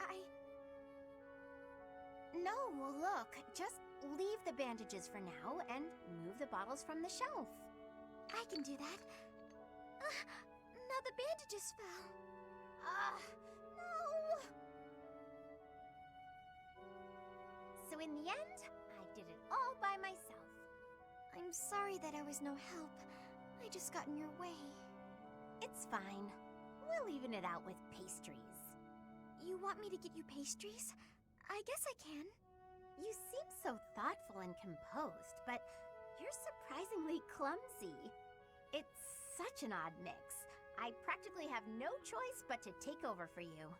No, look, just leave the bandages for now and move the bottles from the shelf. I can do that. Now the bandages fell. No! So in the end, I did it all by myself. I'm sorry that I was no help. I just got in your way. It's fine. We'll even it out with pastries. You want me to get you pastries? I guess I can. You seem so thoughtful and composed, but you're surprisingly clumsy. It's such an odd mix. I practically have no choice but to take over for you.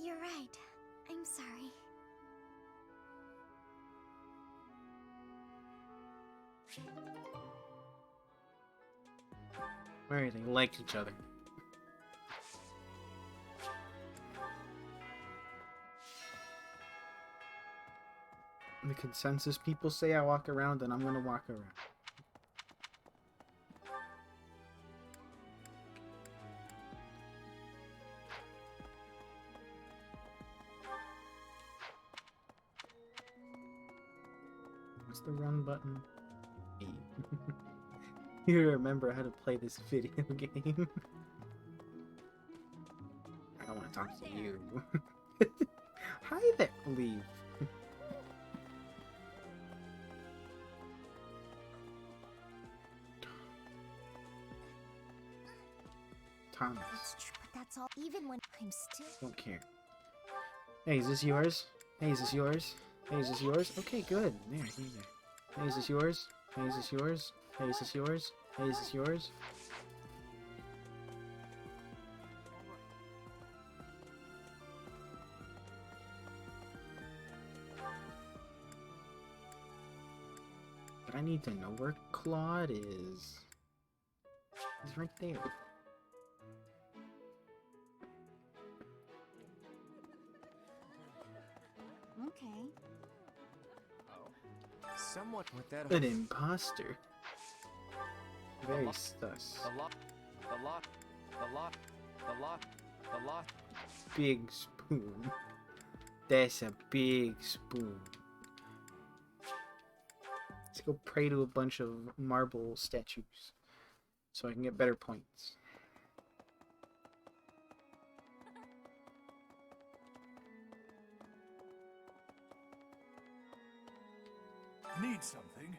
You're right. I'm sorry. Alright, they like each other. The consensus people say I walk around, and I'm gonna walk around. What's the run button? E. You remember how to play this video game. I don't want to talk to you. Hi there, leave. Thomas. It's true, but that's all. Even when I'm still. Don't care. Hey, is this yours? Hey, is this yours? Hey, is this yours? Okay, good. There, here. Hey, is this yours? Hey, is this yours? Hey, is this yours? Hey, is this yours? But I need to know where Claude is. He's right there. Okay. Somewhat with that. An imposter. Very sus. A lot. Big spoon. That's a big spoon. Let's go pray to a bunch of marble statues so I can get better points. Need something?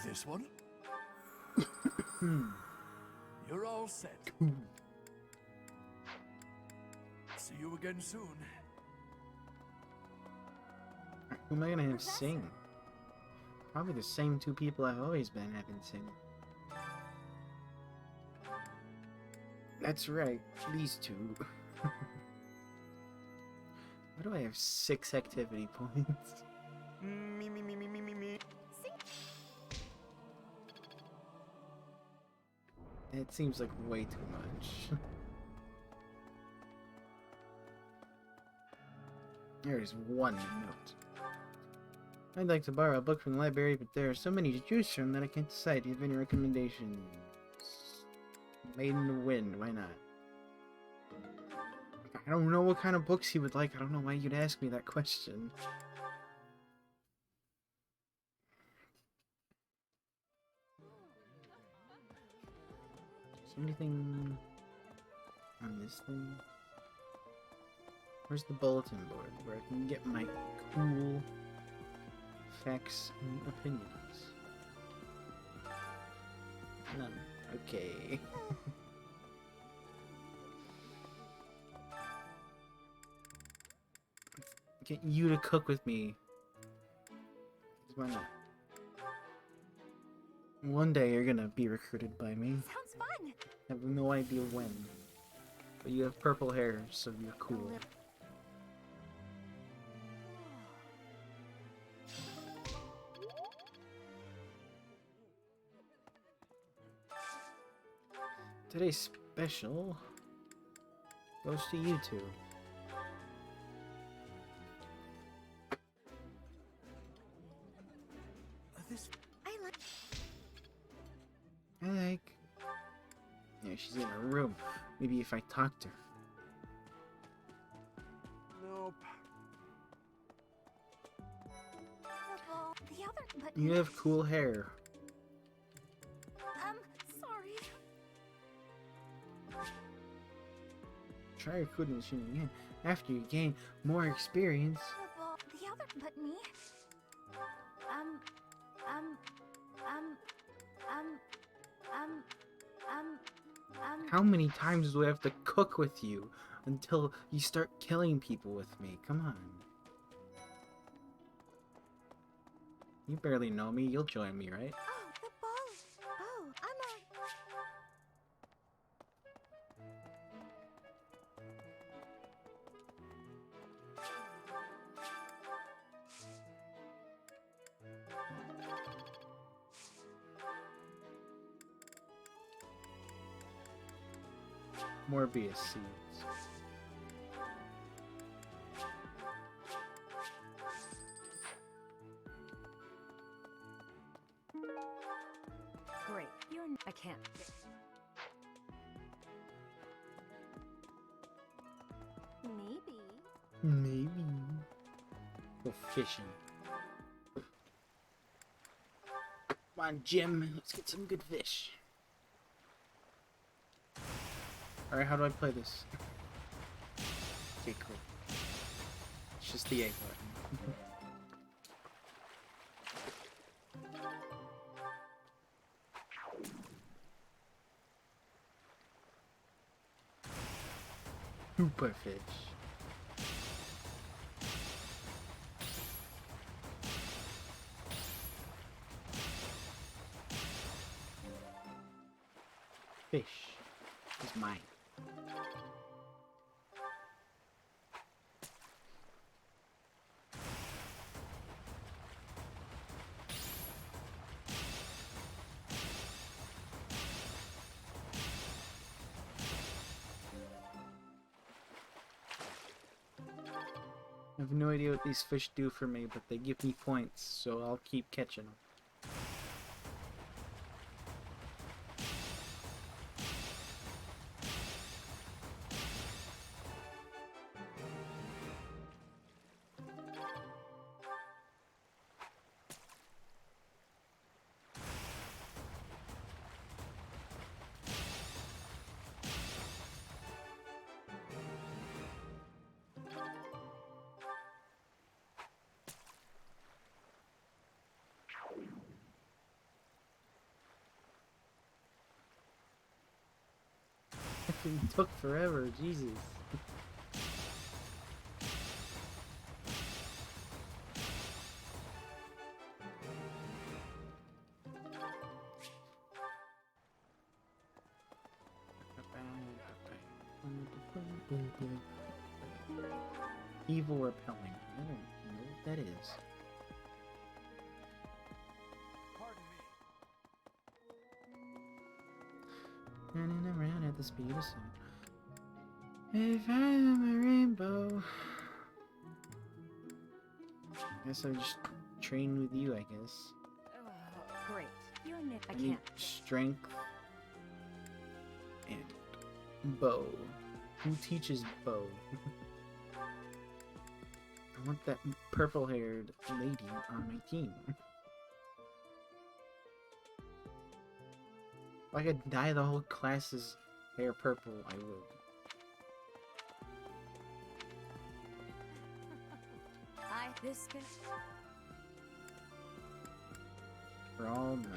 This one? You're all set. See you again soon. Who am I gonna have sing? Probably the same two people I've always been having sing. That's right, these two. Why do I have 6 activity points? Me. It seems like way too much. There's one note. I'd like to borrow a book from the library, but there are so many to choose from that I can't decide. Do you have any recommendations? Made in the Wind, why not? I don't know what kind of books he would like. I don't know why you'd ask me that question. Is there anything on this thing? Where's the bulletin board where I can get my cool facts and opinions? None. Okay. Get you to cook with me. 'Cause why not? One day you're gonna be recruited by me. Sounds fun. I have no idea when. But you have purple hair, so you're cool. Today's special goes to you two. I like. Yeah, she's in her room. Maybe if I talk to her. Nope. The other but You have cool hair. sorry. Try recruiting machine again after you gain more experience. The other but me. Um, How many times do I have to cook with you until you start killing people with me? Come on. You barely know me. You'll join me, right? Oh, the ball. Oh, Morbius seeds. Great. I can't. Maybe. Go fishing. Come on, Jim. Let's get some good fish. Alright, how do I play this? Okay, cool. It's just the A button. Super fish. Fish is mine. I have no idea what these fish do for me, but they give me points, so I'll keep catching them. It took forever, Jesus. Evil repelling. I don't know what that is. Running around at the speed of sound. If I'm a rainbow. Guess I just train with you, I guess. Great. I I need can't. strength and bow. Who teaches bow? I want that purple-haired lady on my team. If I could dye the whole class's hair purple, I would. This can... For all now.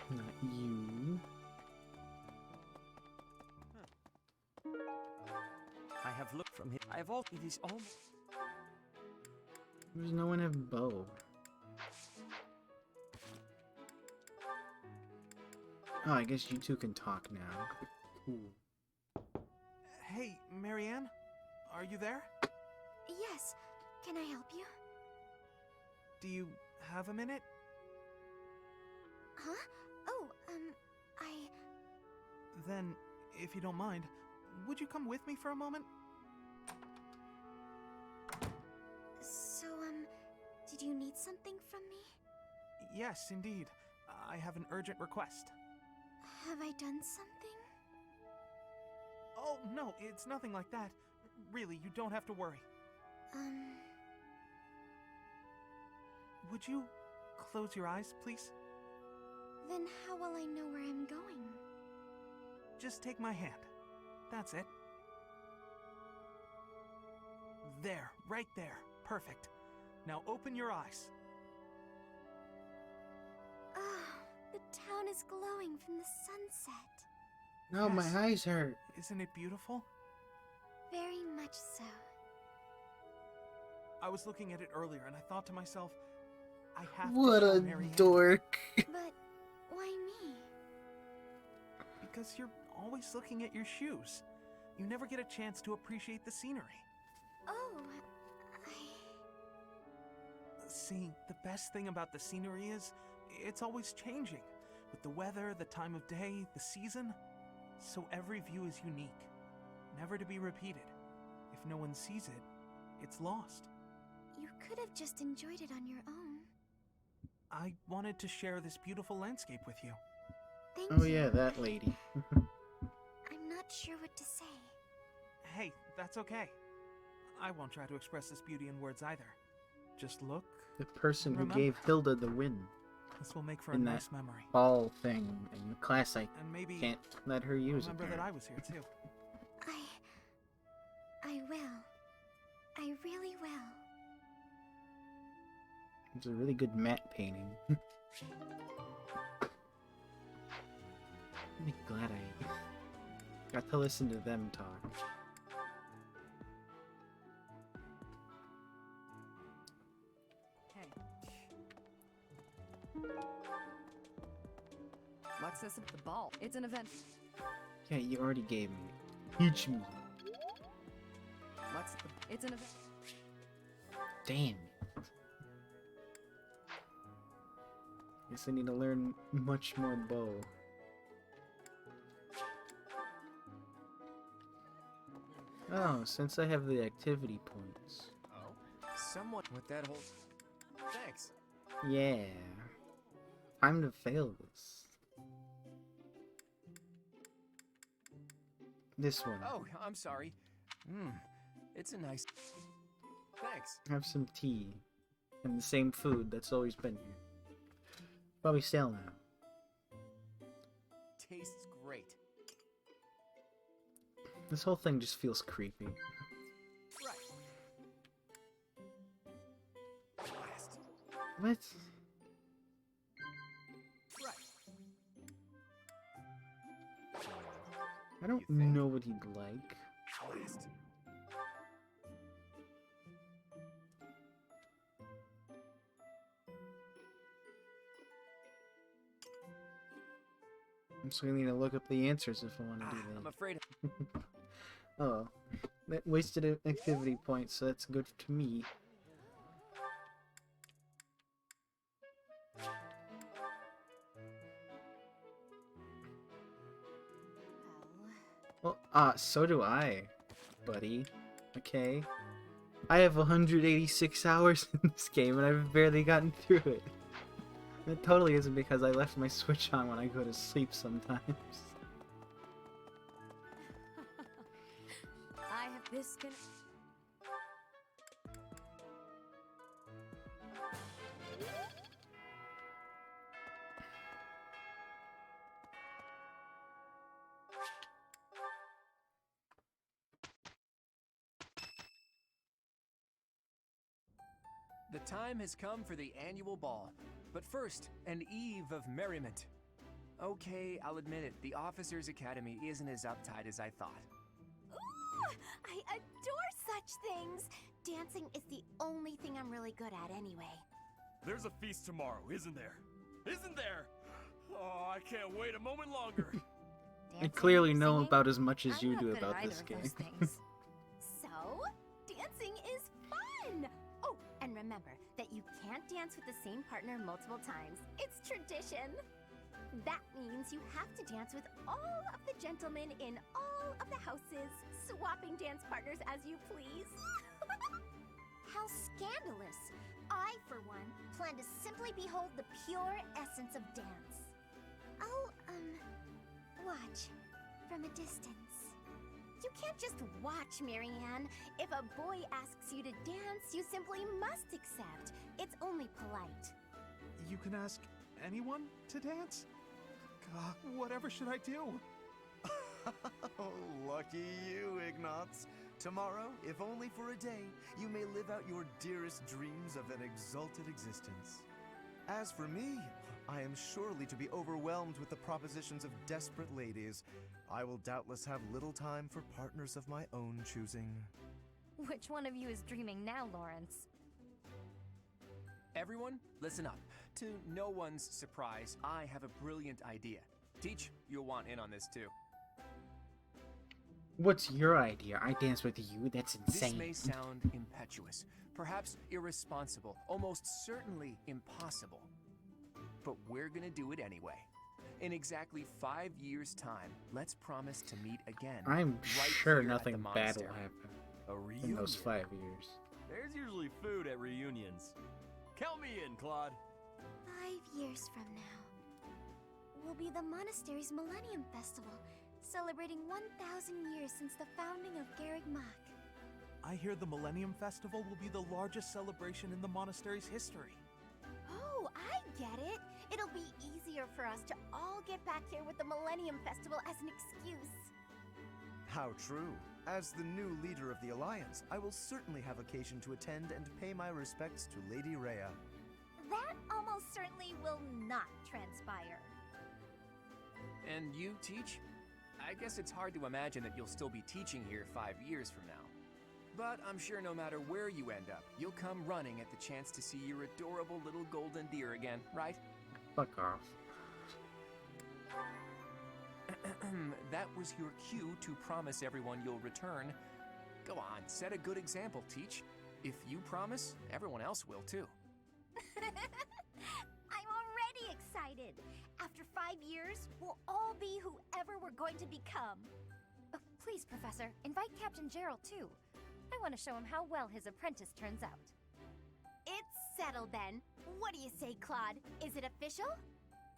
Not you. I have looked from him. I have all. It is almost. There's no one have bow. Oh, I guess you two can talk now. Cool. Hey, Marianne? Are you there? Yes. Can I help you? Do you have a minute? Huh? Oh, Then, if you don't mind, would you come with me for a moment? So, did you need something from me? Yes, indeed. I have an urgent request. Have I done something? Oh, no, it's nothing like that. Really, you don't have to worry. Would you close your eyes, please? Then how will I know where I'm going? Just take my hand. That's it. There, right there. Perfect. Now open your eyes. Oh, the town is glowing from the sunset. No, Yes. my eyes hurt. Isn't it beautiful? Very much so. I was looking at it earlier and I thought to myself, I have What to show a Marianne. dork. But why me? Because you're always looking at your shoes. You never get a chance to appreciate the scenery. Oh, See, the best thing about the scenery is, it's always changing. With the weather, the time of day, the season. So every view is unique. Never to be repeated. If no one sees it, it's lost. You could have just enjoyed it on your own. I wanted to share this beautiful landscape with you. Thank Oh you. yeah, that lady. I'm not sure what to say. Hey, that's okay. I won't try to express this beauty in words either. Just look. The person who Remember. gave Hilda the win This will make for a in that nice memory. ball thing in class. I And maybe can't let her use it. remember that I was here too. I will. I really will. It's a really good matte painting. I'm glad I got to listen to them talk. Hey. What's this? The ball. It's an event. Yeah, you already gave me. Teach me. What's the... It's an event. Damn. Guess I need to learn much more bow. Oh, since I have the activity points. Oh, someone with that whole. Thanks. Yeah. Time to fail this. This one. Oh, I'm sorry. It's a nice. Thanks. Have some tea. And the same food that's always been here. Probably stale now. Tastes great. This whole thing just feels creepy. Right. Blast. What? Right. I don't You think? know what he'd like. Blast. So I need to look up the answers if I want to do I'm that. afraid. Oh, that wasted an activity point, so that's good to me. Well, so do I, buddy. Okay. I have 186 hours in this game, and I've barely gotten through it. That totally isn't because I left my Switch on when I go to sleep sometimes. this gonna... The time has come for the annual ball. But first, an eve of merriment. Okay, I'll admit it, the Officers' Academy isn't as uptight as I thought. Ooh, I adore such things. Dancing is the only thing I'm really good at anyway. There's a feast tomorrow, isn't there? Isn't there? Oh, I can't wait a moment longer. I clearly know about as much as you do about this game. So, dancing is fun! Oh, and remember that you can't dance with the same partner multiple times. It's tradition. That means you have to dance with all of the gentlemen in all of the houses, swapping dance partners as you please. How scandalous! I, for one, plan to simply behold the pure essence of dance. I'll, watch from a distance. You can't just watch, Marianne. If a boy asks you to dance, you simply must accept. It's only polite. You can ask anyone to dance? God, whatever should I do? Oh, lucky you, Ignatz. Tomorrow, if only for a day, you may live out your dearest dreams of an exalted existence. As for me, I am surely to be overwhelmed with the propositions of desperate ladies. I will doubtless have little time for partners of my own choosing. Which one of you is dreaming now, Lawrence? Everyone, listen up. To no one's surprise, I have a brilliant idea. Teach, you'll want in on this too. What's your idea? I dance with you? That's insane. This may sound impetuous, perhaps irresponsible, almost certainly impossible. But we're gonna do it anyway. In exactly 5 years' time, let's promise to meet again. I'm right sure here at nothing the bad monastery. will happen A in reunion? those 5 years. There's usually food at reunions. Count me in, Claude. 5 years from now will be the monastery's Millennium Festival, celebrating 1,000 years since the founding of Garreg Mach. I hear the Millennium Festival will be the largest celebration in the monastery's history. Oh, I get it. It'll be easier for us to all get back here with the Millennium Festival as an excuse. How true. As the new leader of the Alliance, I will certainly have occasion to attend and pay my respects to Lady Rhea. That almost certainly will not transpire. And you, Teach? I guess it's hard to imagine that you'll still be teaching here 5 years from now. But I'm sure no matter where you end up, you'll come running at the chance to see your adorable little golden deer again, right? Fuck off. That was your cue to promise everyone you'll return. Go on, set a good example, Teach. If you promise, everyone else will too. I'm already excited. After 5 years, we'll all be whoever we're going to become. Oh, please, Professor, invite Captain Gerald too. I want to show him how well his apprentice turns out. It's settled then. What do you say, Claude? Is it official?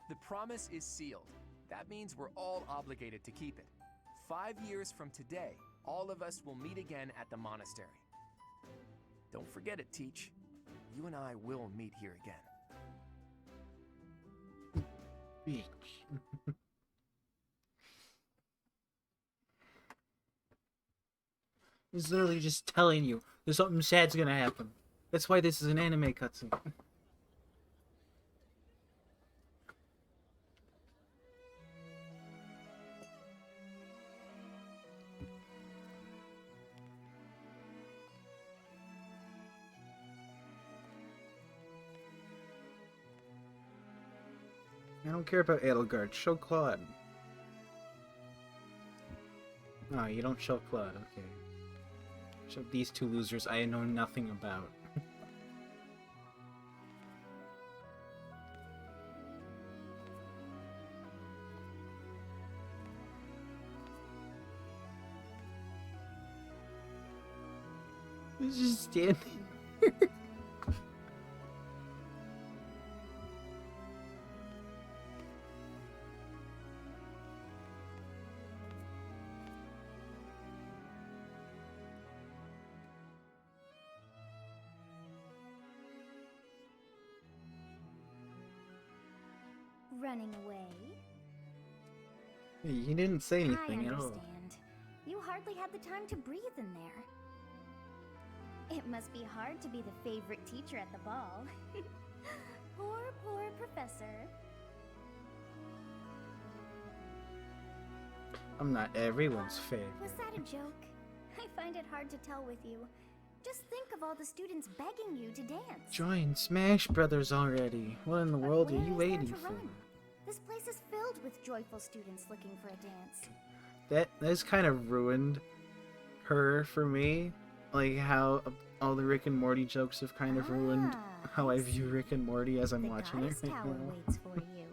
The promise is sealed. That means we're all obligated to keep it. 5 years from today, all of us will meet again at the monastery. Don't forget it, Teach. You and I will meet here again. Bitch. He's literally just telling you there's something sad's gonna happen. That's why this is an anime cutscene. I don't care about Edelgard. Show Claude. No, you don't show Claude. Okay. Show these two losers I know nothing about. He's just standing. running away? He didn't say I anything at all. understand. You hardly had the time to breathe in there. It must be hard to be the favorite teacher at the ball. Poor professor. I'm not everyone's favorite. Was that a joke? I find it hard to tell with you. Just think of all the students begging you to dance. Join Smash Brothers already. What in the But world are where you is there waiting to for? run? This place is filled with joyful students looking for a dance. That's kind of ruined her for me. Like how all the Rick and Morty jokes have kind of ruined how I view Rick and Morty as I'm The watching it Goddess right Tower now. waits for you.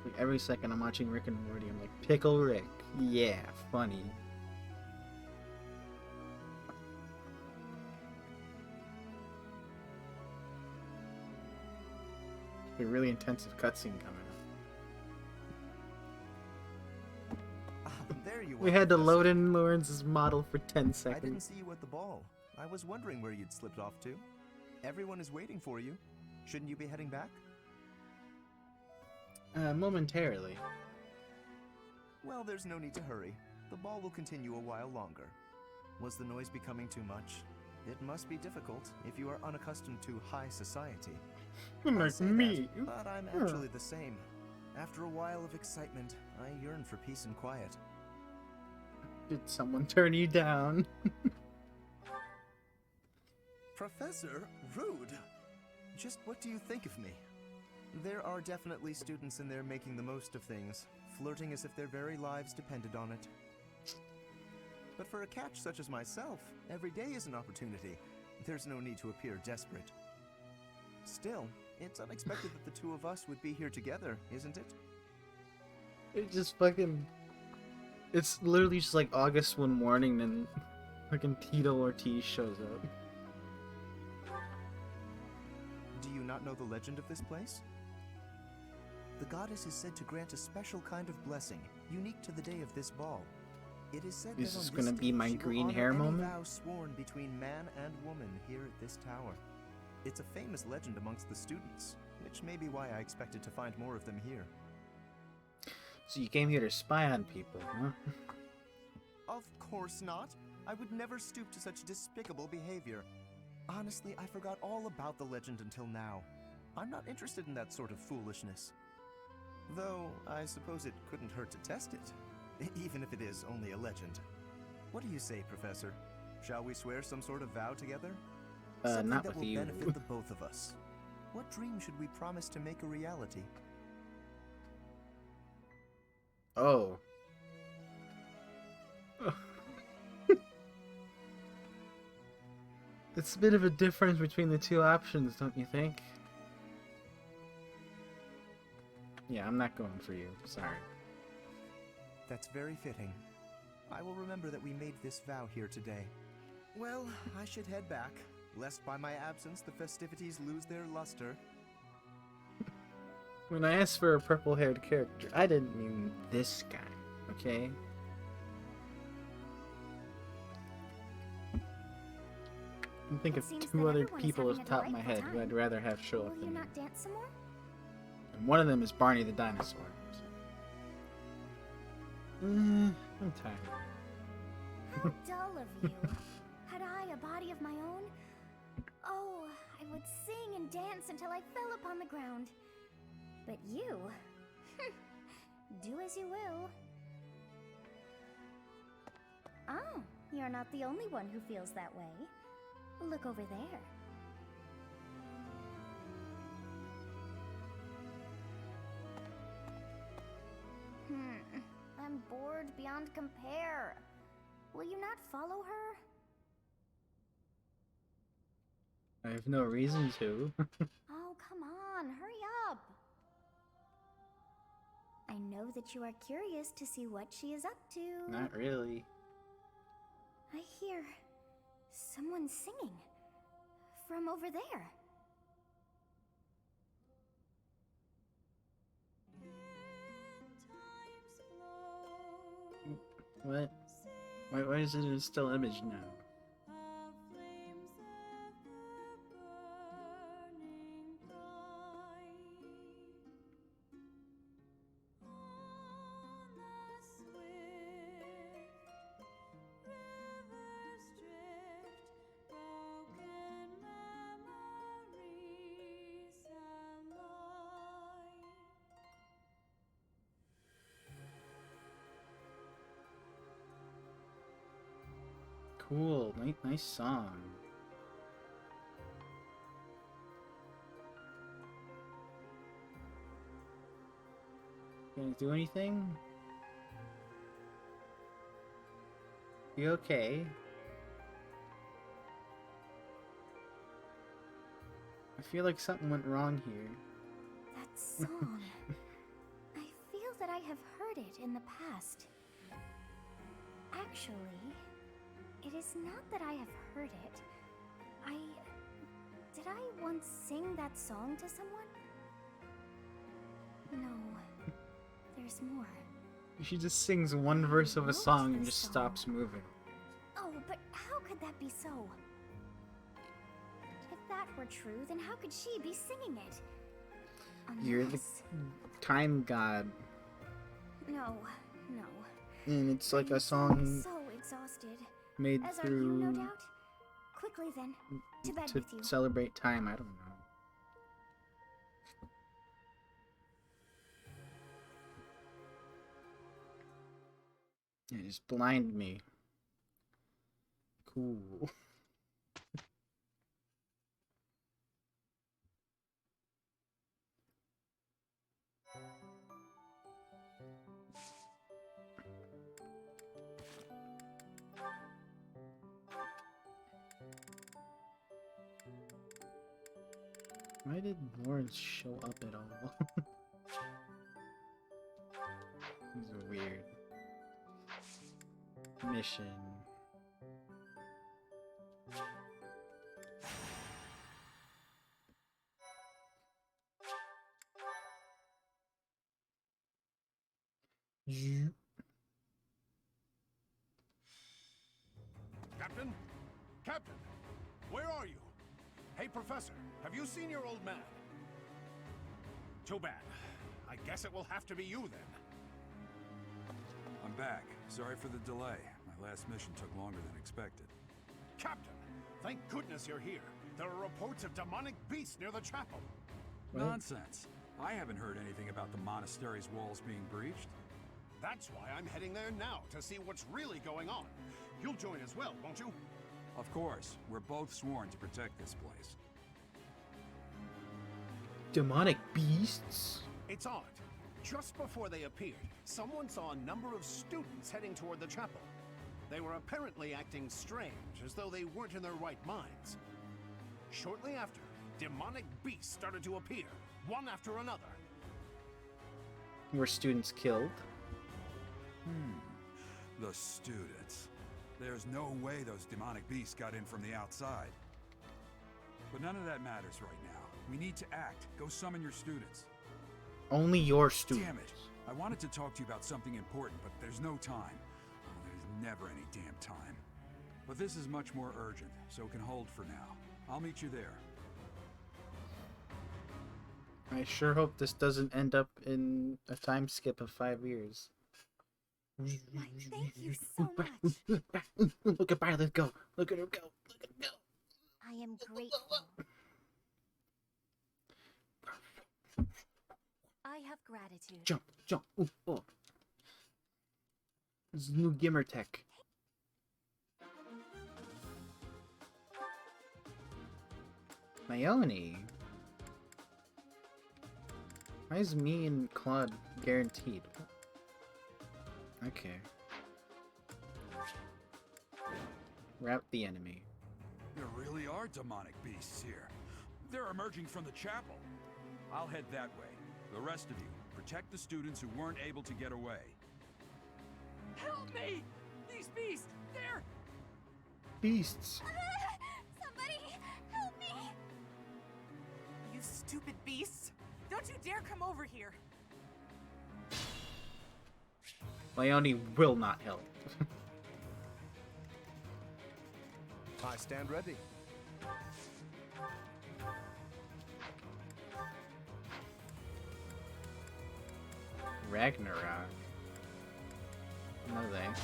Like every second I'm watching Rick and Morty, I'm like, Pickle Rick. Yeah, funny. A really intensive cutscene coming up. There you are. We had to Professor. load in Lawrence's model for 10 I didn't seconds. see you at the ball. I was wondering where you'd slipped off to. Everyone is waiting for you. Shouldn't you be heading back? Momentarily. Well, there's no need to hurry. The ball will continue a while longer. Was the noise becoming too much? It must be difficult if you are unaccustomed to high society. I Like say me. that, but I'm actually the same. After a while of excitement, I yearn for peace and quiet. Did someone turn you down? Professor, rude! Just what do you think of me? There are definitely students in there making the most of things, flirting as if their very lives depended on it. But for a catch such as myself, every day is an opportunity. There's no need to appear desperate. Still, it's unexpected that the two of us would be here together, isn't it? It just fucking... It's literally just like August one morning and fucking Tito Ortiz shows up. Do you not know the legend of this place? The goddess is said to grant a special kind of blessing, unique to the day of this ball. It is said Is that this on gonna this be day my she will green honor hair any moment? vow sworn between man and woman here at this tower. It's a famous legend amongst the students, which may be why I expected to find more of them here. So you came here to spy on people, huh? Of course not. I would never stoop to such despicable behavior. Honestly, I forgot all about the legend until now. I'm not interested in that sort of foolishness. Though, I suppose it couldn't hurt to test it, even if it is only a legend. What do you say, Professor? Shall we swear some sort of vow together? Something not that with will you. benefit the both of us. What dream should we promise to make a reality? Oh. It's a bit of a difference between the two options, don't you think? Yeah, I'm not going for you. Sorry. That's very fitting. I will remember that we made this vow here today. Well, I should head back, lest by my absence the festivities lose their luster. When I asked for a purple-haired character, I didn't mean this guy, okay? I can think of Seems two that other everyone is people having off a the top of my delightful head who I'd time. rather have show up Will you than you. not dance some more? And one of them is Barney the dinosaur. I'm tired. How dull of you. Had I a body of my own? Oh, I would sing and dance until I fell upon the ground. But you... do as you will. Oh, you're not the only one who feels that way. Look over there. I'm bored beyond compare. Will you not follow her? I have no reason to. Oh, come on, hurry up. I know that you are curious to see what she is up to. Not really. I hear someone singing from over there. What? Why is it in a still image now? Cool, nice song. Gonna do anything? You okay? I feel like something went wrong here. That song. I feel that I have heard it in the past. Actually, it is not that I have heard it. Did I once sing that song to someone? No. There's more. She just sings one verse of a song and just stops moving. Oh, but how could that be so? If that were true, then how could she be singing it? You're the time god. No. And it's like I'm a song so exhausted. made As are you, through no doubt? Quickly then, to bed with you. celebrate time, I don't know. It just blind me. Cool. Why did Lawrence show up at all? This is a weird mission. Captain? Captain! Where are you? Hey, Professor, have you seen your old man? Too bad. I guess it will have to be you then. I'm back. Sorry for the delay. My last mission took longer than expected. Captain, thank goodness you're here. There are reports of demonic beasts near the chapel. What? Nonsense. I haven't heard anything about the monastery's walls being breached. That's why I'm heading there now, to see what's really going on. You'll join as well, won't you? Of course. We're both sworn to protect this place. Demonic beasts? It's odd. Just before they appeared, someone saw a number of students heading toward the chapel. They were apparently acting strange, as though they weren't in their right minds. Shortly after, demonic beasts started to appear, one after another. Were students killed? The students. There's no way those demonic beasts got in from the outside. But none of that matters right now. We need to act. Go summon your students. Only your students. Damn it. I wanted to talk to you about something important, but there's no time. Oh, there's never any damn time. But this is much more urgent, so it can hold for now. I'll meet you there. I sure hope this doesn't end up in a time skip of 5 years. Why, thank you so much. Look at Violet go. Look at her go. Look at her go. I am grateful. I have gratitude. Jump, jump. Ooh, oh. This is new Gimmer tech. Mayoni. Why is me and Claude guaranteed? Okay. Rout the enemy. There really are demonic beasts here. They're emerging from the chapel. I'll head that way. The rest of you, protect the students who weren't able to get away. Help me! These beasts, they're... Beasts. Somebody help me! You stupid beasts! Don't you dare come over here! Mayoni will not help. I stand ready. Ragnarok. No thanks.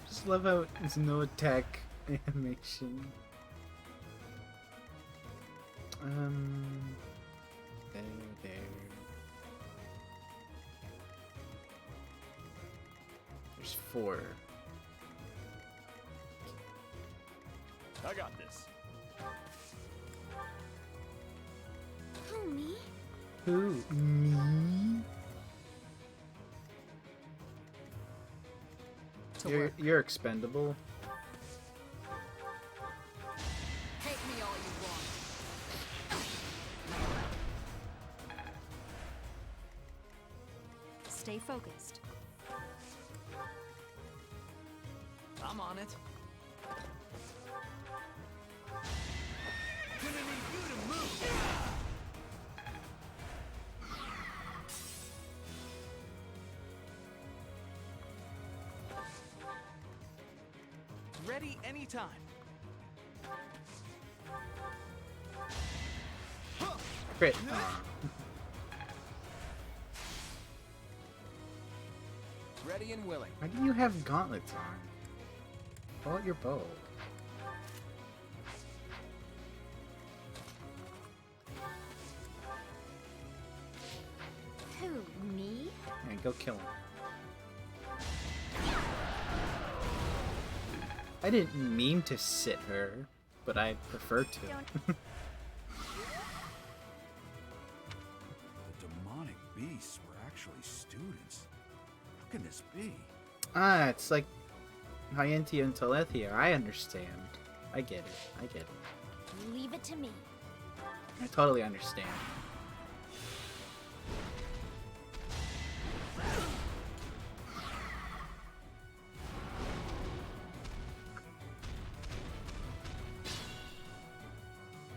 Just love how it's no attack animation. There. There's 4. I got this. Who, me? Who? Me? You're expendable. Hate me all you want. Stay focused. I'm on it. Gonna need you to move. Ready anytime. Crit. Ready and willing. Why do you have gauntlets on? Pull out your bow. Who, me? And go kill him. I didn't mean to sit her, but I prefer to. The demonic beasts were actually students. How can this be? It's like Hyentia and Telethia. I understand. I get it. I get it. Leave it to me. I totally understand.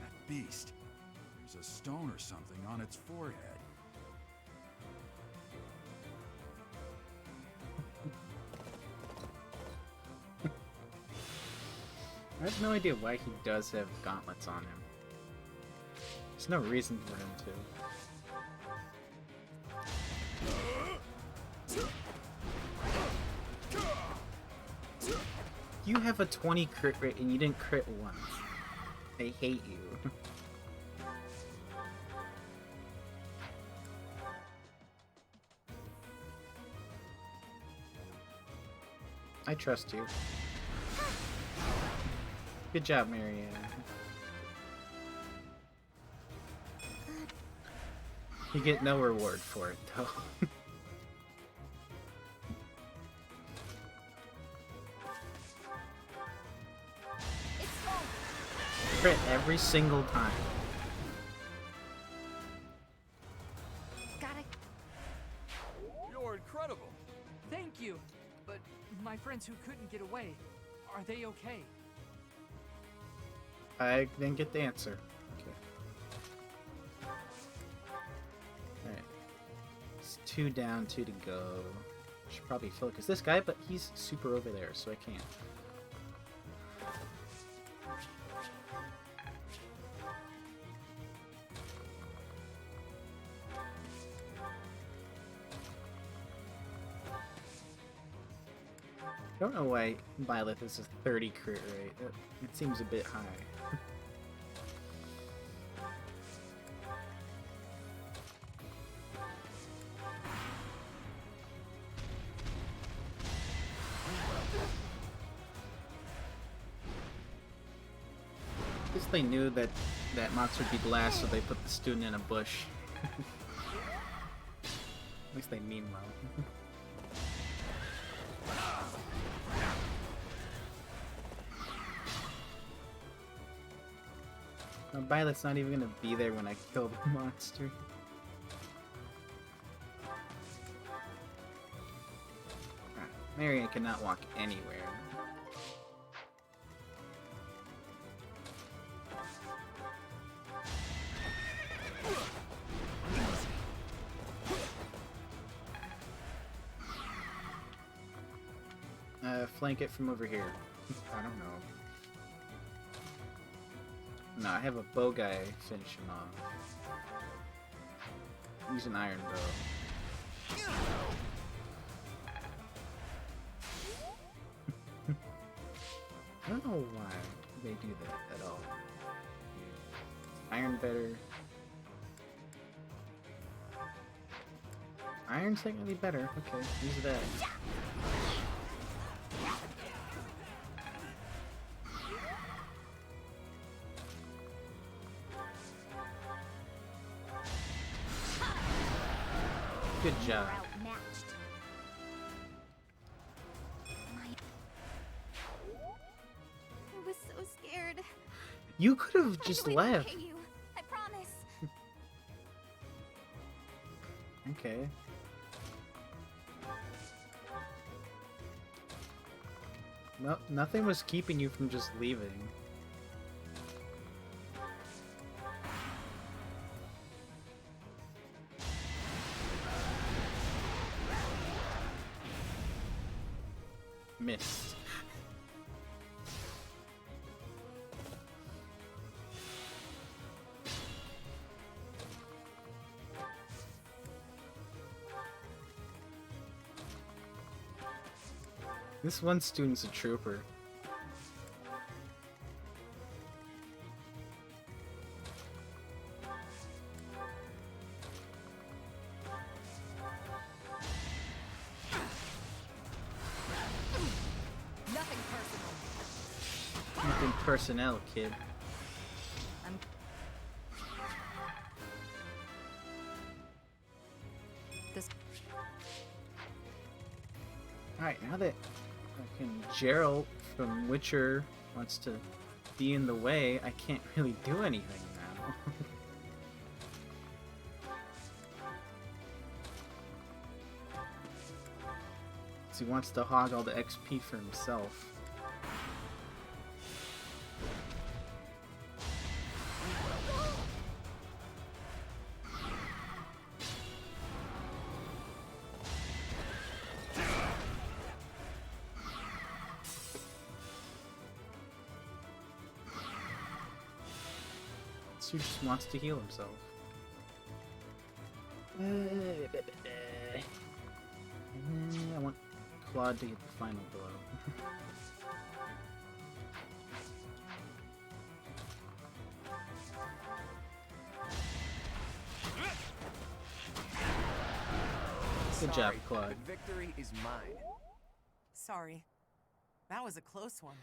That beast. There's a stone or something on its forehead. I have no idea why he does have gauntlets on him. There's no reason for him to. You have a 20 crit rate and you didn't crit once. I hate you. I trust you. Good job, Marianne. You get no reward for it, though. Crit every single time. Got it. You're incredible. Thank you. But my friends who couldn't get away, are they okay? I didn't get the answer. Okay. Alright. It's 2 down, 2 to go. Should probably focus this guy, but he's super over there, so I can't. I don't know why Violet has a 30 crit rate. It seems a bit high. I guess they knew that monster would be the last, so they put the student in a bush. At least they mean well. Violet's not even gonna be there when I kill the monster. Marion cannot walk anywhere. Flank it from over here. I don't know. No, I have a bow guy finish him off. Use an iron bow. I don't know why they do that at all. Iron better. Iron's technically better. Okay, use that. Good job. Outmatched. I was so scared. You could have just I'm going to left. pay you. I promise. Okay. No, nothing was keeping you from just leaving. Missed. This one student's a trooper. Nothing personal. Nothing personnel, kid. This. Alright, now that fucking Gerald from Witcher wants to be in the way, I can't really do anything now. He wants to hog all the XP for himself. He just wants to heal himself. I want Claude to get the final blow. Good job, Claude. But victory is mine. Sorry. That was a close one.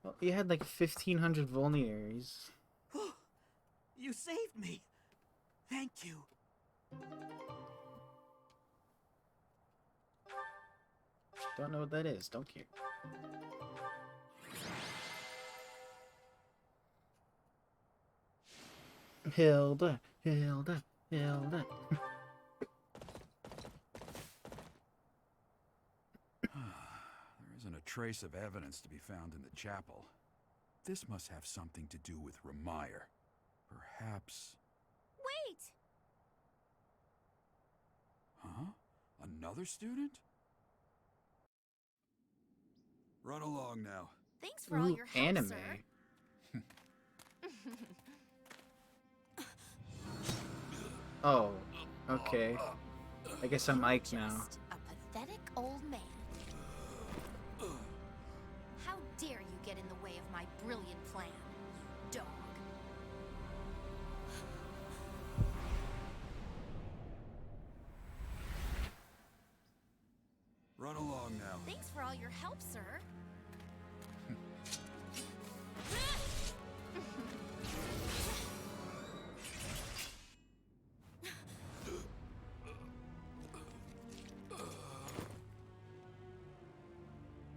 Well, you had like 1,500 vulneraries. You saved me. Thank you. Don't know what that is. Don't care. Hilda, Hilda, Hilda. There isn't a trace of evidence to be found in the chapel. This must have something to do with Remire. Perhaps... Wait! Huh? Another student? Run along now. Thanks for all your help, anime. sir. Oh, okay. I guess I'm Ike now. Just a pathetic old man. How dare you get in the way of my brilliant plan, you dog. Run along now. Thanks for all your help, sir.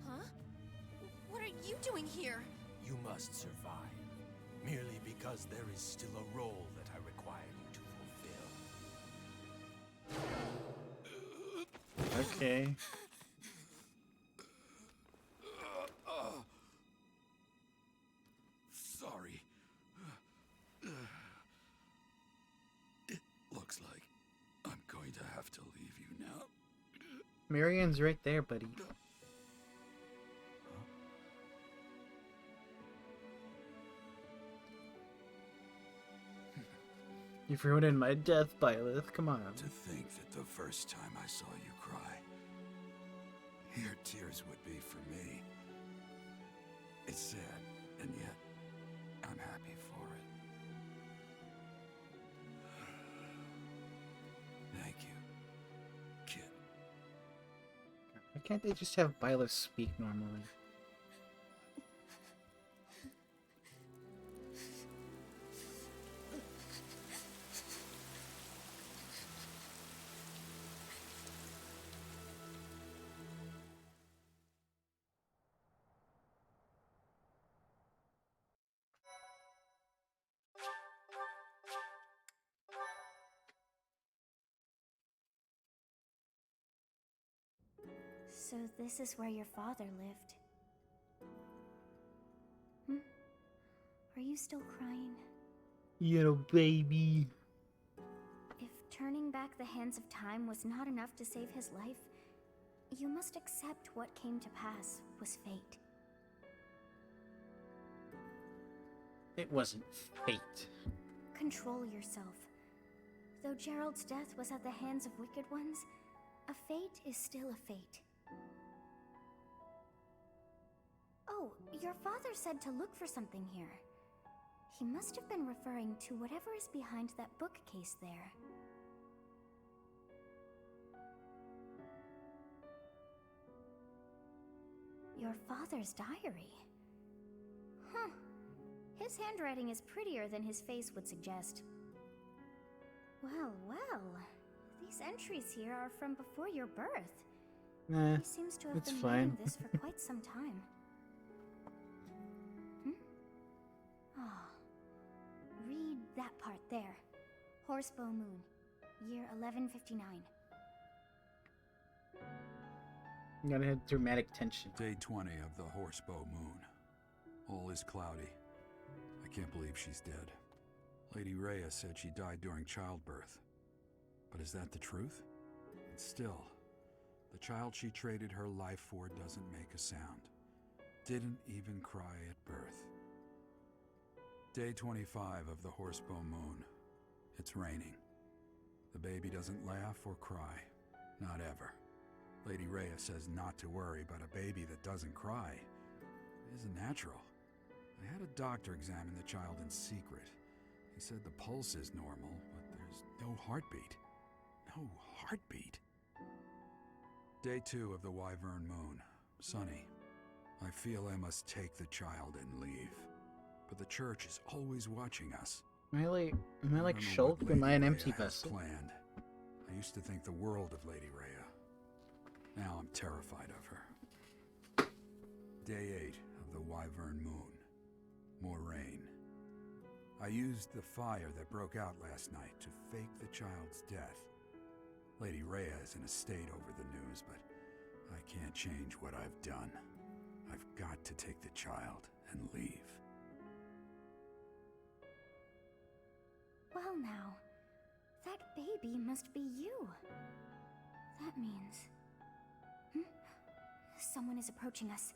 Huh? What are you doing here? You must survive, merely because there is still a role that I require you to fulfill. Okay. Sorry. It looks like I'm going to have to leave you now. Marianne's right there, buddy. You've ruined my death, Byleth. Come on. To think that the first time I saw you cry, your tears would be for me. It's sad, and yet I'm happy for it. Thank you, kid. Why can't they just have Byleth speak normally? So this is where your father lived. Are you still crying? You know, baby. If turning back the hands of time was not enough to save his life, you must accept what came to pass was fate. It wasn't fate. Control yourself. Though Gerald's death was at the hands of wicked ones, a fate is still a fate. Oh, your father said to look for something here. He must have been referring to whatever is behind that bookcase there. Your father's diary. Huh. His handwriting is prettier than his face would suggest. Well, well. These entries here are from before your birth. Nah, He seems to have it's been fine. writing this for quite some time. Read that part there. Horsebow Moon, year 1159. You gotta have dramatic tension. Day 20 of the Horsebow Moon. All is cloudy. I can't believe she's dead. Lady Rhea said she died during childbirth. But is that the truth? And still, the child she traded her life for doesn't make a sound. Didn't even cry at birth. Day 25 of the Horsebow Moon. It's raining. The baby doesn't laugh or cry. Not ever. Lady Rhea says not to worry about a baby that doesn't cry. It isn't natural. I had a doctor examine the child in secret. He said the pulse is normal, but there's no heartbeat. No heartbeat. Day 2 of the Wyvern Moon. Sunny. I feel I must take the child and leave. But the church is always watching us. Am I like I don't know Shulk? what Am I an Lady empty Rhea has vessel? planned. I used to think the world of Lady Rhea. Now I'm terrified of her. Day 8 of the Wyvern Moon. More rain. I used the fire that broke out last night to fake the child's death. Lady Rhea is in a state over the news, but I can't change what I've done. I've got to take the child and leave. Well now, that baby must be you. That means... Someone is approaching us.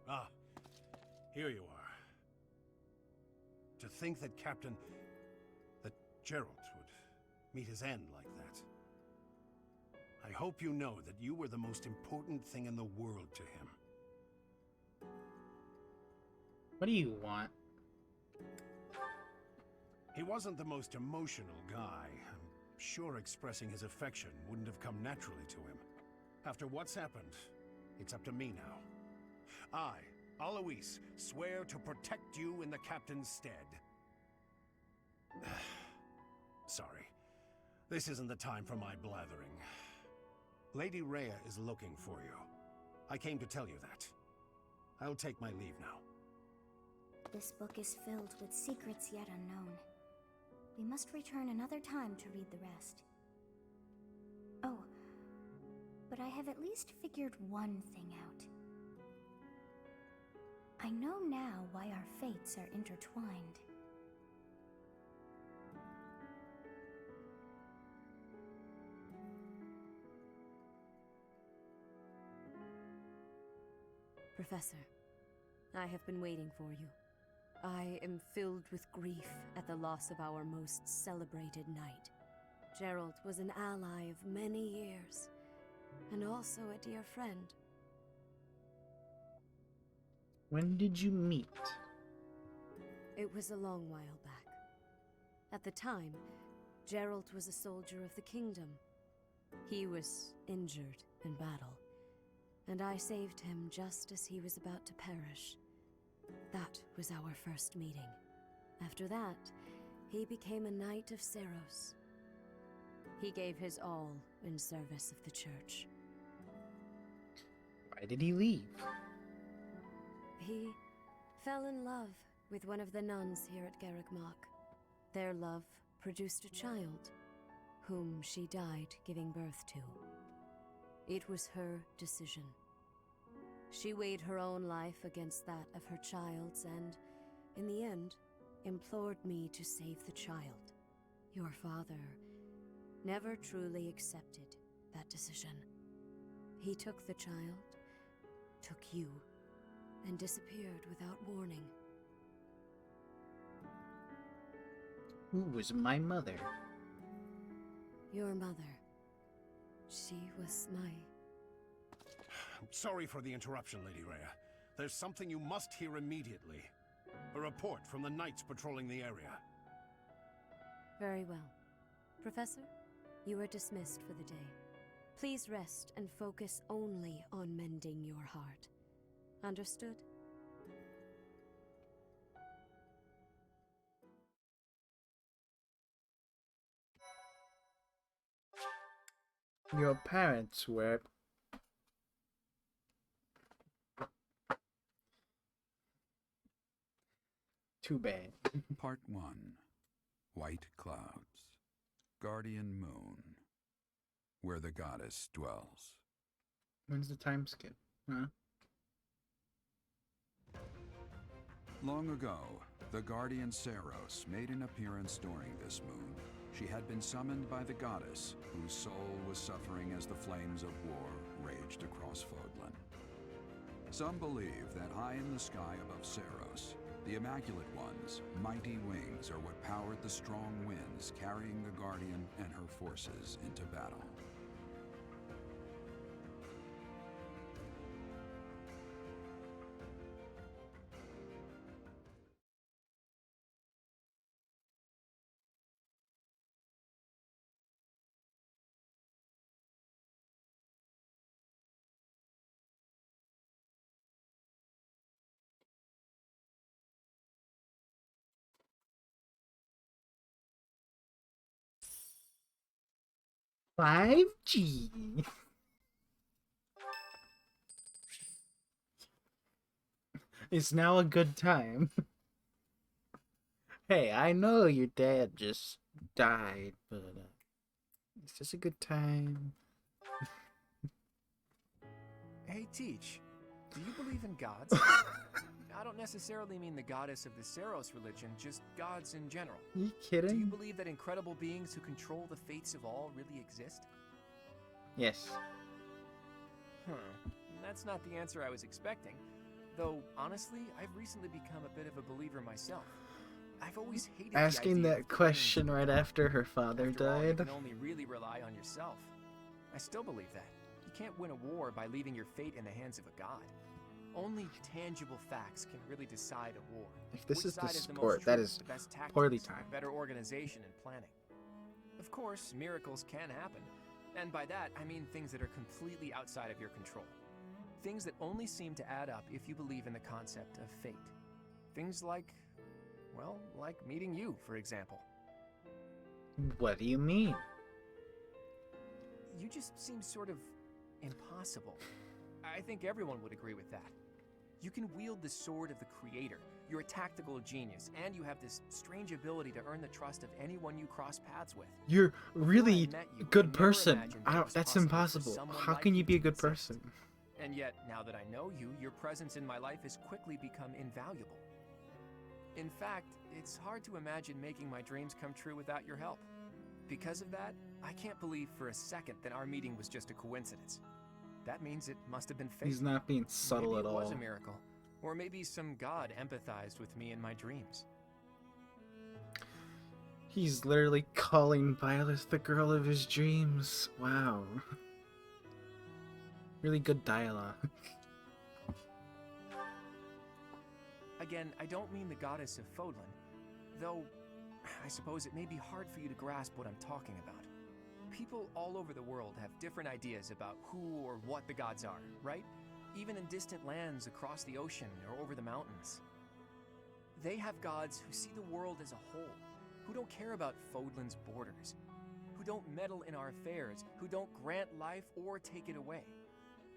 Ah, here you are. To think that that Gerald would meet his end like that. I hope you know that you were the most important thing in the world to him. What do you want? He wasn't the most emotional guy. I'm sure expressing his affection wouldn't have come naturally to him. After what's happened, it's up to me now. I, Alois, swear to protect you in the captain's stead. Sorry. This isn't the time for my blathering. Lady Rhea is looking for you. I came to tell you that. I'll take my leave now. This book is filled with secrets yet unknown. We must return another time to read the rest. Oh, but I have at least figured one thing out. I know now why our fates are intertwined. Professor, I have been waiting for you. I am filled with grief at the loss of our most celebrated knight. Gerald was an ally of many years, and also a dear friend. When did you meet? It was a long while back. At the time, Gerald was a soldier of the kingdom. He was injured in battle, and I saved him just as he was about to perish. That was our first meeting. After that, he became a knight of Seros. He gave his all in service of the church. Why did he leave? He fell in love with one of the nuns here at Garreg-Mach. Their love produced a child, whom she died giving birth to. It was her decision. She weighed her own life against that of her child's and, in the end, implored me to save the child. Your father never truly accepted that decision. He took the child, took you, and disappeared without warning. Who was my mother? Your mother. She was my... I'm sorry for the interruption, Lady Rhea. There's something you must hear immediately. A report from the knights patrolling the area. Very well. Professor, you are dismissed for the day. Please rest and focus only on mending your heart. Understood? Your parents were... Too bad. Part 1. White Clouds. Guardian Moon. Where the goddess dwells. When's the time skip? Huh? Long ago, the guardian Seros made an appearance during this moon. She had been summoned by the goddess, whose soul was suffering as the flames of war raged across Fodlan. Some believe that high in the sky above Seros, the Immaculate One's mighty wings are what powered the strong winds carrying the Guardian and her forces into battle. $5G. It's now a good time. Hey, I know your dad just died, but it's just a good time. Hey, Teach, do you believe in gods? I don't necessarily mean the goddess of the Seros religion, just gods in general. You kidding? Do you believe that incredible beings who control the fates of all really exist? Yes. That's not the answer I was expecting. Though, honestly, I've recently become a bit of a believer myself. I've always hated Asking the idea that of question right after her father After all, you died. can only really rely on yourself. I still believe that. You can't win a war by leaving your fate in the hands of a god. Only tangible facts can really decide a war. If this Which is the side most sport, that true, is the best tactics, poorly timed. better organization and planning. Of course, miracles can happen. And by that, I mean things that are completely outside of your control. Things that only seem to add up if you believe in the concept of fate. Things like, well, like meeting you, for example. What do you mean? You just seem sort of impossible. I think everyone would agree with that. You can wield the sword of the Creator. You're a tactical genius, and you have this strange ability to earn the trust of anyone you cross paths with. You're really met you, a good I never person. imagined that it was That's possible for impossible. someone How like can you you be a to good exist. person? And yet, now that I know you, your presence in my life has quickly become invaluable. In fact, it's hard to imagine making my dreams come true without your help. Because of that, I can't believe for a second that our meeting was just a coincidence. That means it must have been fate. He's not being subtle Maybe at it was all. a miracle, Or maybe some god empathized with me in my dreams. He's literally calling Violet the girl of his dreams. Wow. Really good dialogue. Again, I don't mean the goddess of Fodlan, though I suppose it may be hard for you to grasp what I'm talking about. People all over the world have different ideas about who or what the gods are, right? Even in distant lands across the ocean or over the mountains. They have gods who see the world as a whole, who don't care about Fodlan's borders, who don't meddle in our affairs, who don't grant life or take it away.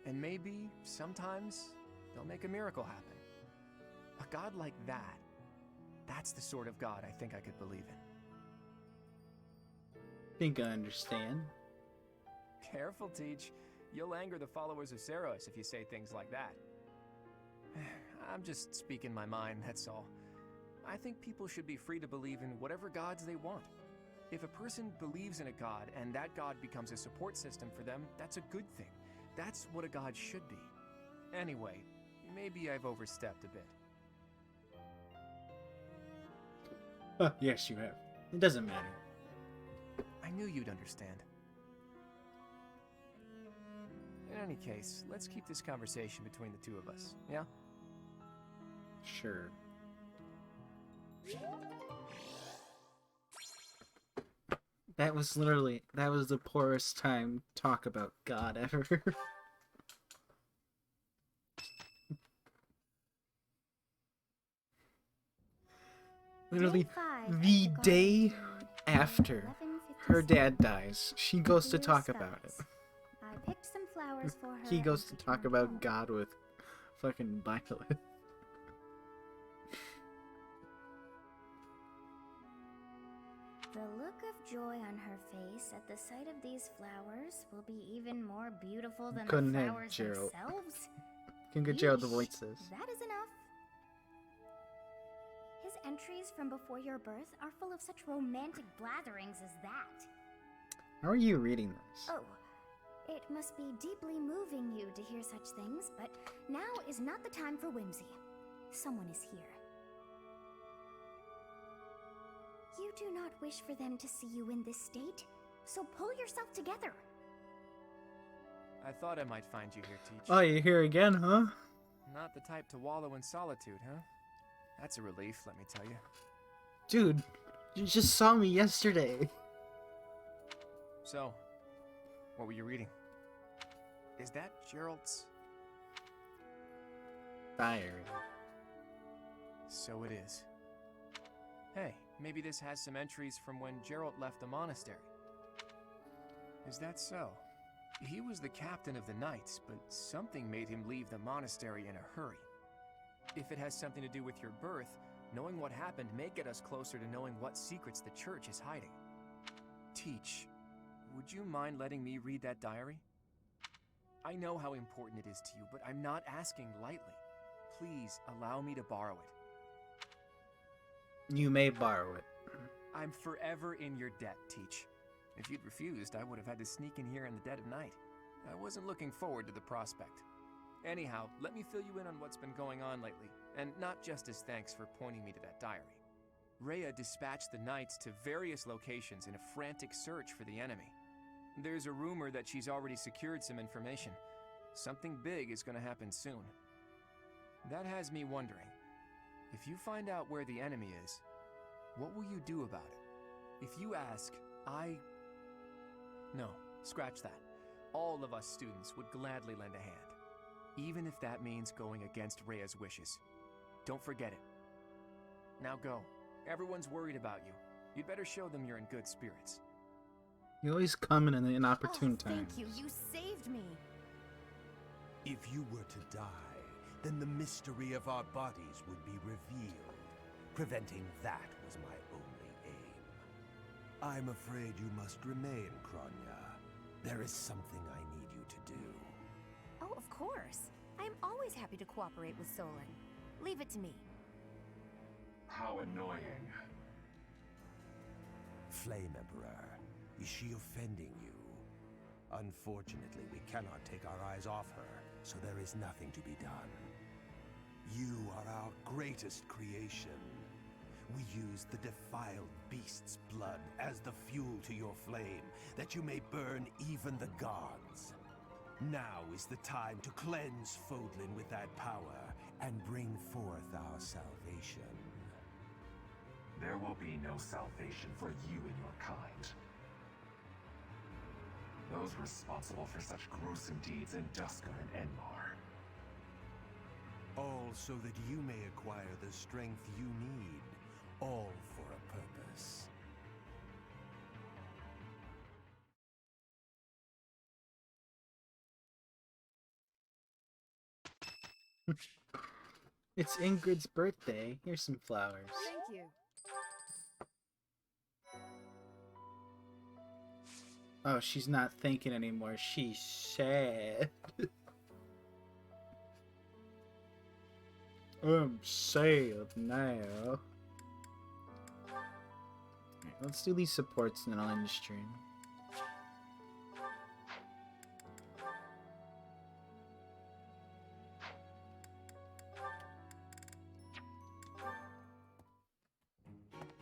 And maybe, sometimes, they'll make a miracle happen. A god like that, that's the sort of god I think I could believe in. Think I understand. Careful, Teach. You'll anger the followers of Seros if you say things like that. I'm just speaking my mind, that's all. I think people should be free to believe in whatever gods they want. If a person believes in a god and that god becomes a support system for them, that's a good thing. That's what a god should be. Anyway, maybe I've overstepped a bit. Yes, you have. It doesn't matter. I knew you'd understand. In any case, let's keep this conversation between the two of us, yeah? Sure. That was the poorest time to talk about God ever. Literally, the day after her dad dies, she goes to talk about it. I picked some flowers for her. He goes to talk about God with fucking Violet. The look of joy on her face at the sight of these flowers will be even more beautiful than Couldn't the have flowers Gerald. themselves. Can get Gerald the Yeesh, voices. That is enough. His entries from before your birth are full of such romantic blatherings as that. How are you reading this? Oh, it must be deeply moving you to hear such things, but now is not the time for whimsy. Someone is here. You do not wish for them to see you in this state, so pull yourself together. I thought I might find you here, Teach. Oh, you're here again, huh? Not the type to wallow in solitude, huh? That's a relief, let me tell you. Dude, you just saw me yesterday. So, what were you reading? Is that Gerald's diary? So it is. Hey, maybe this has some entries from when Gerald left the monastery. Is that so? He was the captain of the knights, but something made him leave the monastery in a hurry. If it has something to do with your birth, knowing what happened may get us closer to knowing what secrets the church is hiding. Teach, would you mind letting me read that diary? I know how important it is to you, but I'm not asking lightly. Please allow me to borrow it. You may borrow it. I'm forever in your debt, Teach. If you'd refused, I would have had to sneak in here in the dead of night. I wasn't looking forward to the prospect. Anyhow, let me fill you in on what's been going on lately, and not just as thanks for pointing me to that diary. Rhea dispatched the knights to various locations in a frantic search for the enemy. There's a rumor that she's already secured some information. Something big is going to happen soon. That has me wondering, if you find out where the enemy is, what will you do about it? If you ask, No, scratch that. All of us students would gladly lend a hand. Even if that means going against Rhea's wishes. Don't forget it. Now go. Everyone's worried about you. You'd better show them you're in good spirits. You always come in an inopportune time. Thank you. You saved me. If you were to die, then the mystery of our bodies would be revealed. Preventing that was my only aim. I'm afraid you must remain, Kronya. There is something I need you to do. Oh, of course. I'm always happy to cooperate with Solon. Leave it to me. How annoying. Flame Emperor, is she offending you? Unfortunately, we cannot take our eyes off her, so there is nothing to be done. You are our greatest creation. We use the defiled beast's blood as the fuel to your flame, that you may burn even the gods. Now is the time to cleanse Fodlan with that power and bring forth our salvation. There will be no salvation for you and your kind. Those responsible for such gruesome deeds in Dusker and Enmar. All so that you may acquire the strength you need, all for a purpose. It's Ingrid's birthday. Here's some flowers. Thank you. Oh, she's not thinking anymore. She's sad. I'm sad now. Alright, let's do these supports and then I'll end the stream.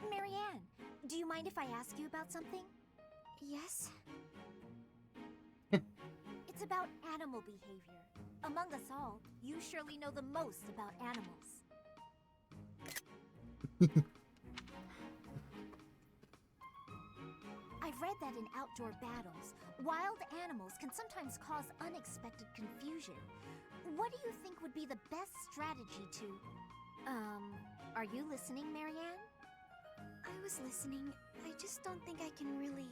Marianne, do you mind if I ask you about something? Yes? It's about animal behavior. Among us all, you surely know the most about animals. I've read that in outdoor battles, wild animals can sometimes cause unexpected confusion. What do you think would be the best strategy to... are you listening, Marianne? I was listening. I just don't think I can really...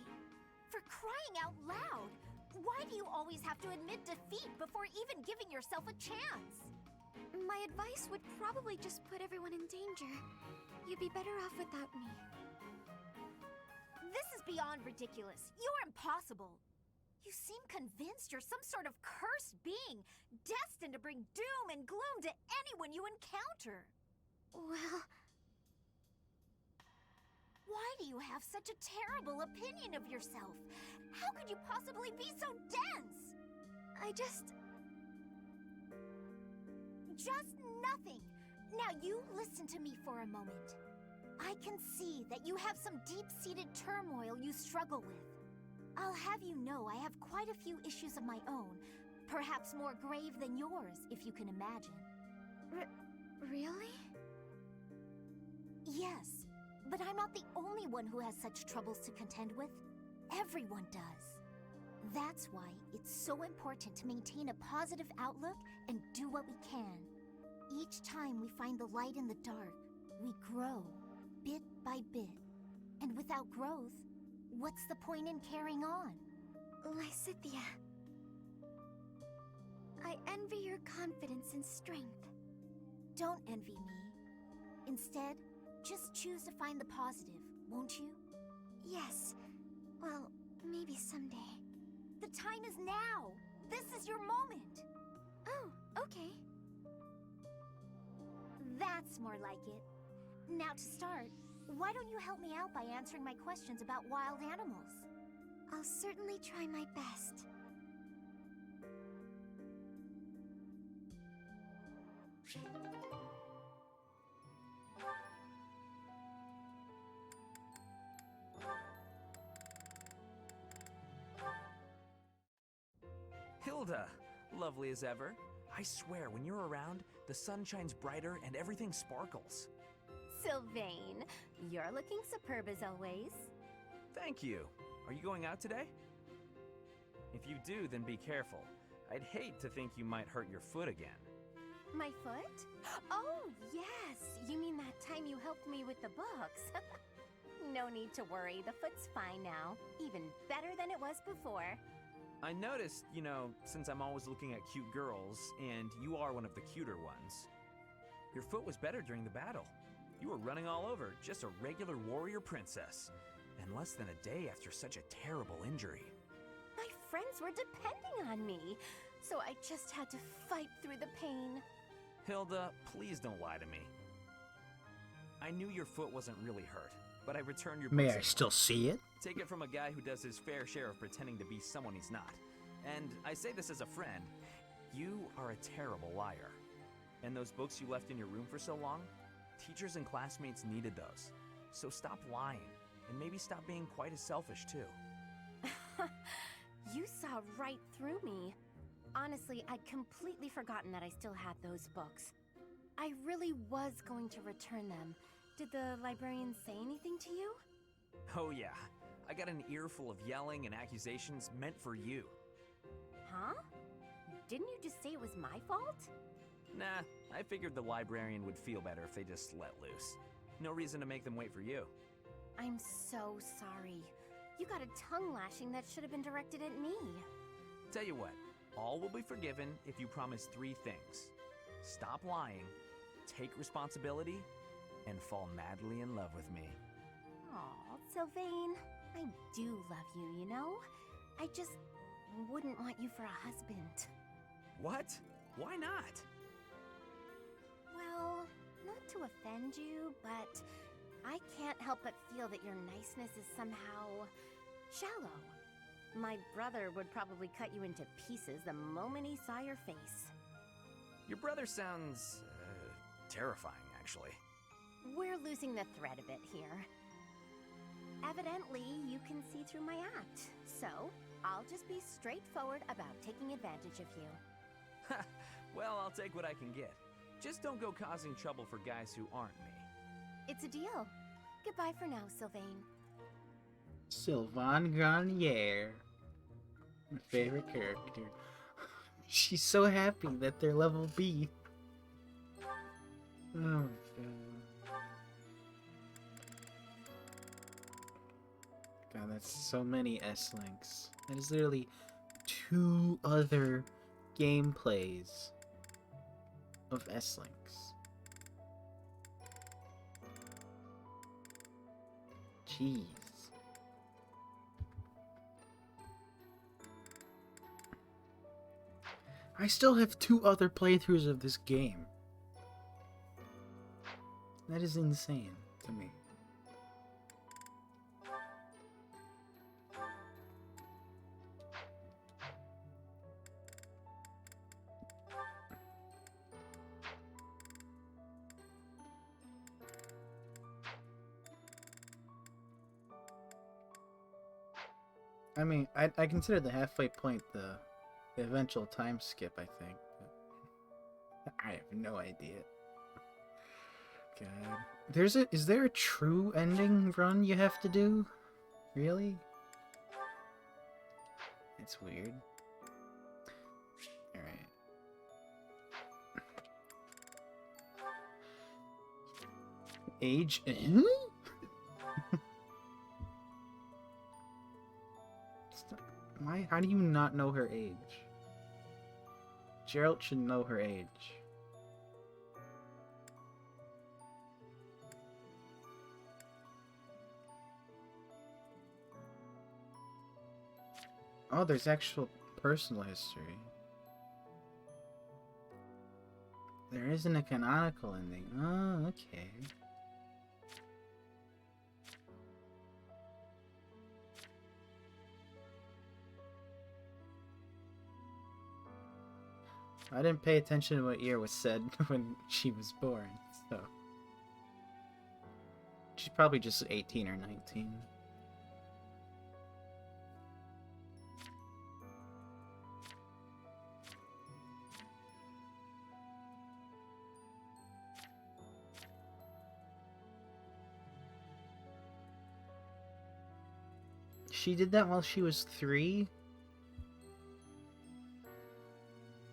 For crying out loud! Why do you always have to admit defeat before even giving yourself a chance? My advice would probably just put everyone in danger. You'd be better off without me. This is beyond ridiculous. You're impossible. You seem convinced you're some sort of cursed being, destined to bring doom and gloom to anyone you encounter. Well... Why do you have such a terrible opinion of yourself? How could you possibly be so dense? I just... Just nothing. Now you listen to me for a moment. I can see that you have some deep-seated turmoil you struggle with. I'll have you know I have quite a few issues of my own, perhaps more grave than yours, if you can imagine. Really? Yes, but I'm not the only one who has such troubles to contend with. Everyone does. That's why it's so important to maintain a positive outlook and do what we can. Each time we find the light in the dark, we grow, bit by bit. And without growth, what's the point in carrying on? Lysithia, I envy your confidence and strength. Don't envy me. Instead, just choose to find the positive, won't you? Yes. Well, maybe someday. The time is now! This is your moment! Oh, okay. That's more like it. Now to start, why don't you help me out by answering my questions about wild animals? I'll certainly try my best. Hilda! Lovely as ever. I swear, when you're around, the sun shines brighter and everything sparkles. Sylvain, you're looking superb as always. Thank you. Are you going out today? If you do, then be careful. I'd hate to think you might hurt your foot again. My foot? Oh, yes! You mean that time you helped me with the books? No need to worry, the foot's fine now. Even better than it was before. I noticed, you know, since I'm always looking at cute girls, and you are one of the cuter ones, your foot was better during the battle. You were running all over, just a regular warrior princess. And less than a day after such a terrible injury. My friends were depending on me, so I just had to fight through the pain. Hilda, please don't lie to me. I knew your foot wasn't really hurt, but I returned your May books I still see it? Take it from a guy who does his fair share of pretending to be someone he's not. And I say this as a friend. You are a terrible liar. And those books you left in your room for so long? Teachers and classmates needed those. So stop lying, and maybe stop being quite as selfish too. You saw right through me. Honestly, I'd completely forgotten that I still had those books. I really was going to return them. Did the librarian say anything to you? Oh yeah, I got an earful of yelling and accusations meant for you. Huh? Didn't you just say it was my fault? Nah, I figured the librarian would feel better if they just let loose. No reason to make them wait for you. I'm so sorry. You got a tongue lashing that should have been directed at me. Tell you what, all will be forgiven if you promise 3 things. Stop lying, take responsibility, and fall madly in love with me. Aw, Sylvain, I do love you, you know? I just wouldn't want you for a husband. What? Why not? Well, not to offend you, but I can't help but feel that your niceness is somehow shallow. My brother would probably cut you into pieces the moment he saw your face. Your brother sounds, terrifying, actually. We're losing the thread a bit here. Evidently, you can see through my act, so I'll just be straightforward about taking advantage of you. Well, I'll take what I can get. Just don't go causing trouble for guys who aren't me. It's a deal. Goodbye for now, Sylvain. Sylvain Grenier. My favorite character. She's so happy that they're level B. Oh my god. God, that's so many S-Links. That is literally 2 other gameplays of S-Links. Jeez. I still have 2 other playthroughs of this game. That is insane to me. I mean, I consider the halfway point the eventual time skip, I think. But I have no idea. God. Is there a true ending run you have to do? Really? It's weird. Alright. Age? Why? How do you not know her age? Geralt should know her age. Oh, there's actual personal history. There isn't a canonical ending. Oh, okay. I didn't pay attention to what year was said when she was born, so... She's probably just 18 or 19. She did that while she was 3?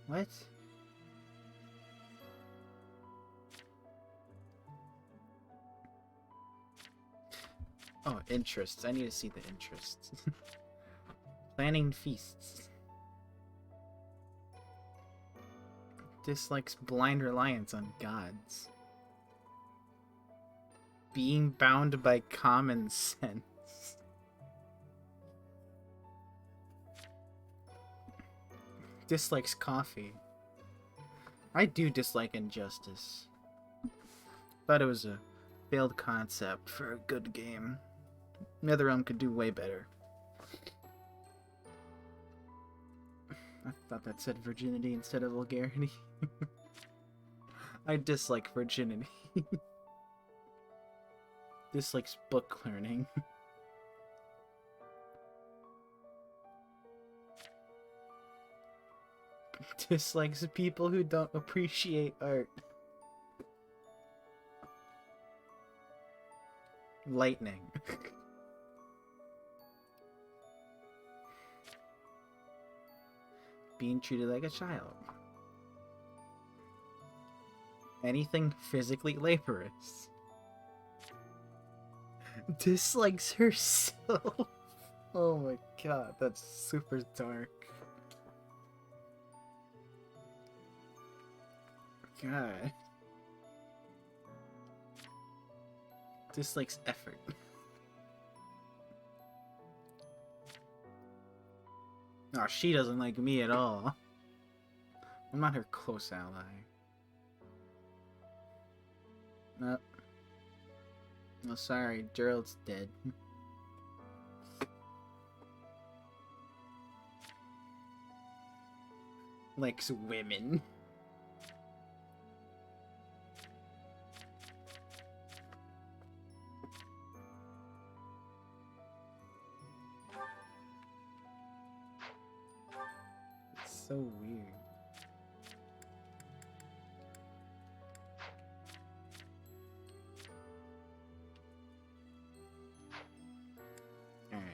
What? Oh, interests. I need to see the interests. Planning feasts. Dislikes blind reliance on gods. Being bound by common sense. Dislikes coffee. I do dislike injustice. Thought it was a failed concept for a good game. NetherRealm could do way better. I thought that said virginity instead of vulgarity. I dislike virginity. Dislikes book learning. Dislikes people who don't appreciate art. Lightning. Being treated like a child. Anything physically laborious. Dislikes herself. Oh my god, that's super dark. God. Dislikes effort. Oh, she doesn't like me at all. I'm not her close ally. Nope. Oh, sorry, Gerald's dead. Likes women. It's so weird. Alright.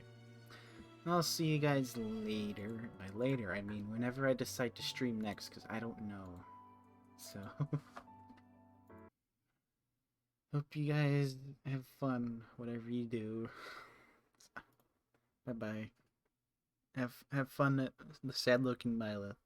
I'll see you guys later. By later, I mean whenever I decide to stream next, because I don't know. So... hope you guys have fun, whatever you do. Bye-bye. Have fun at the sad-looking Mila.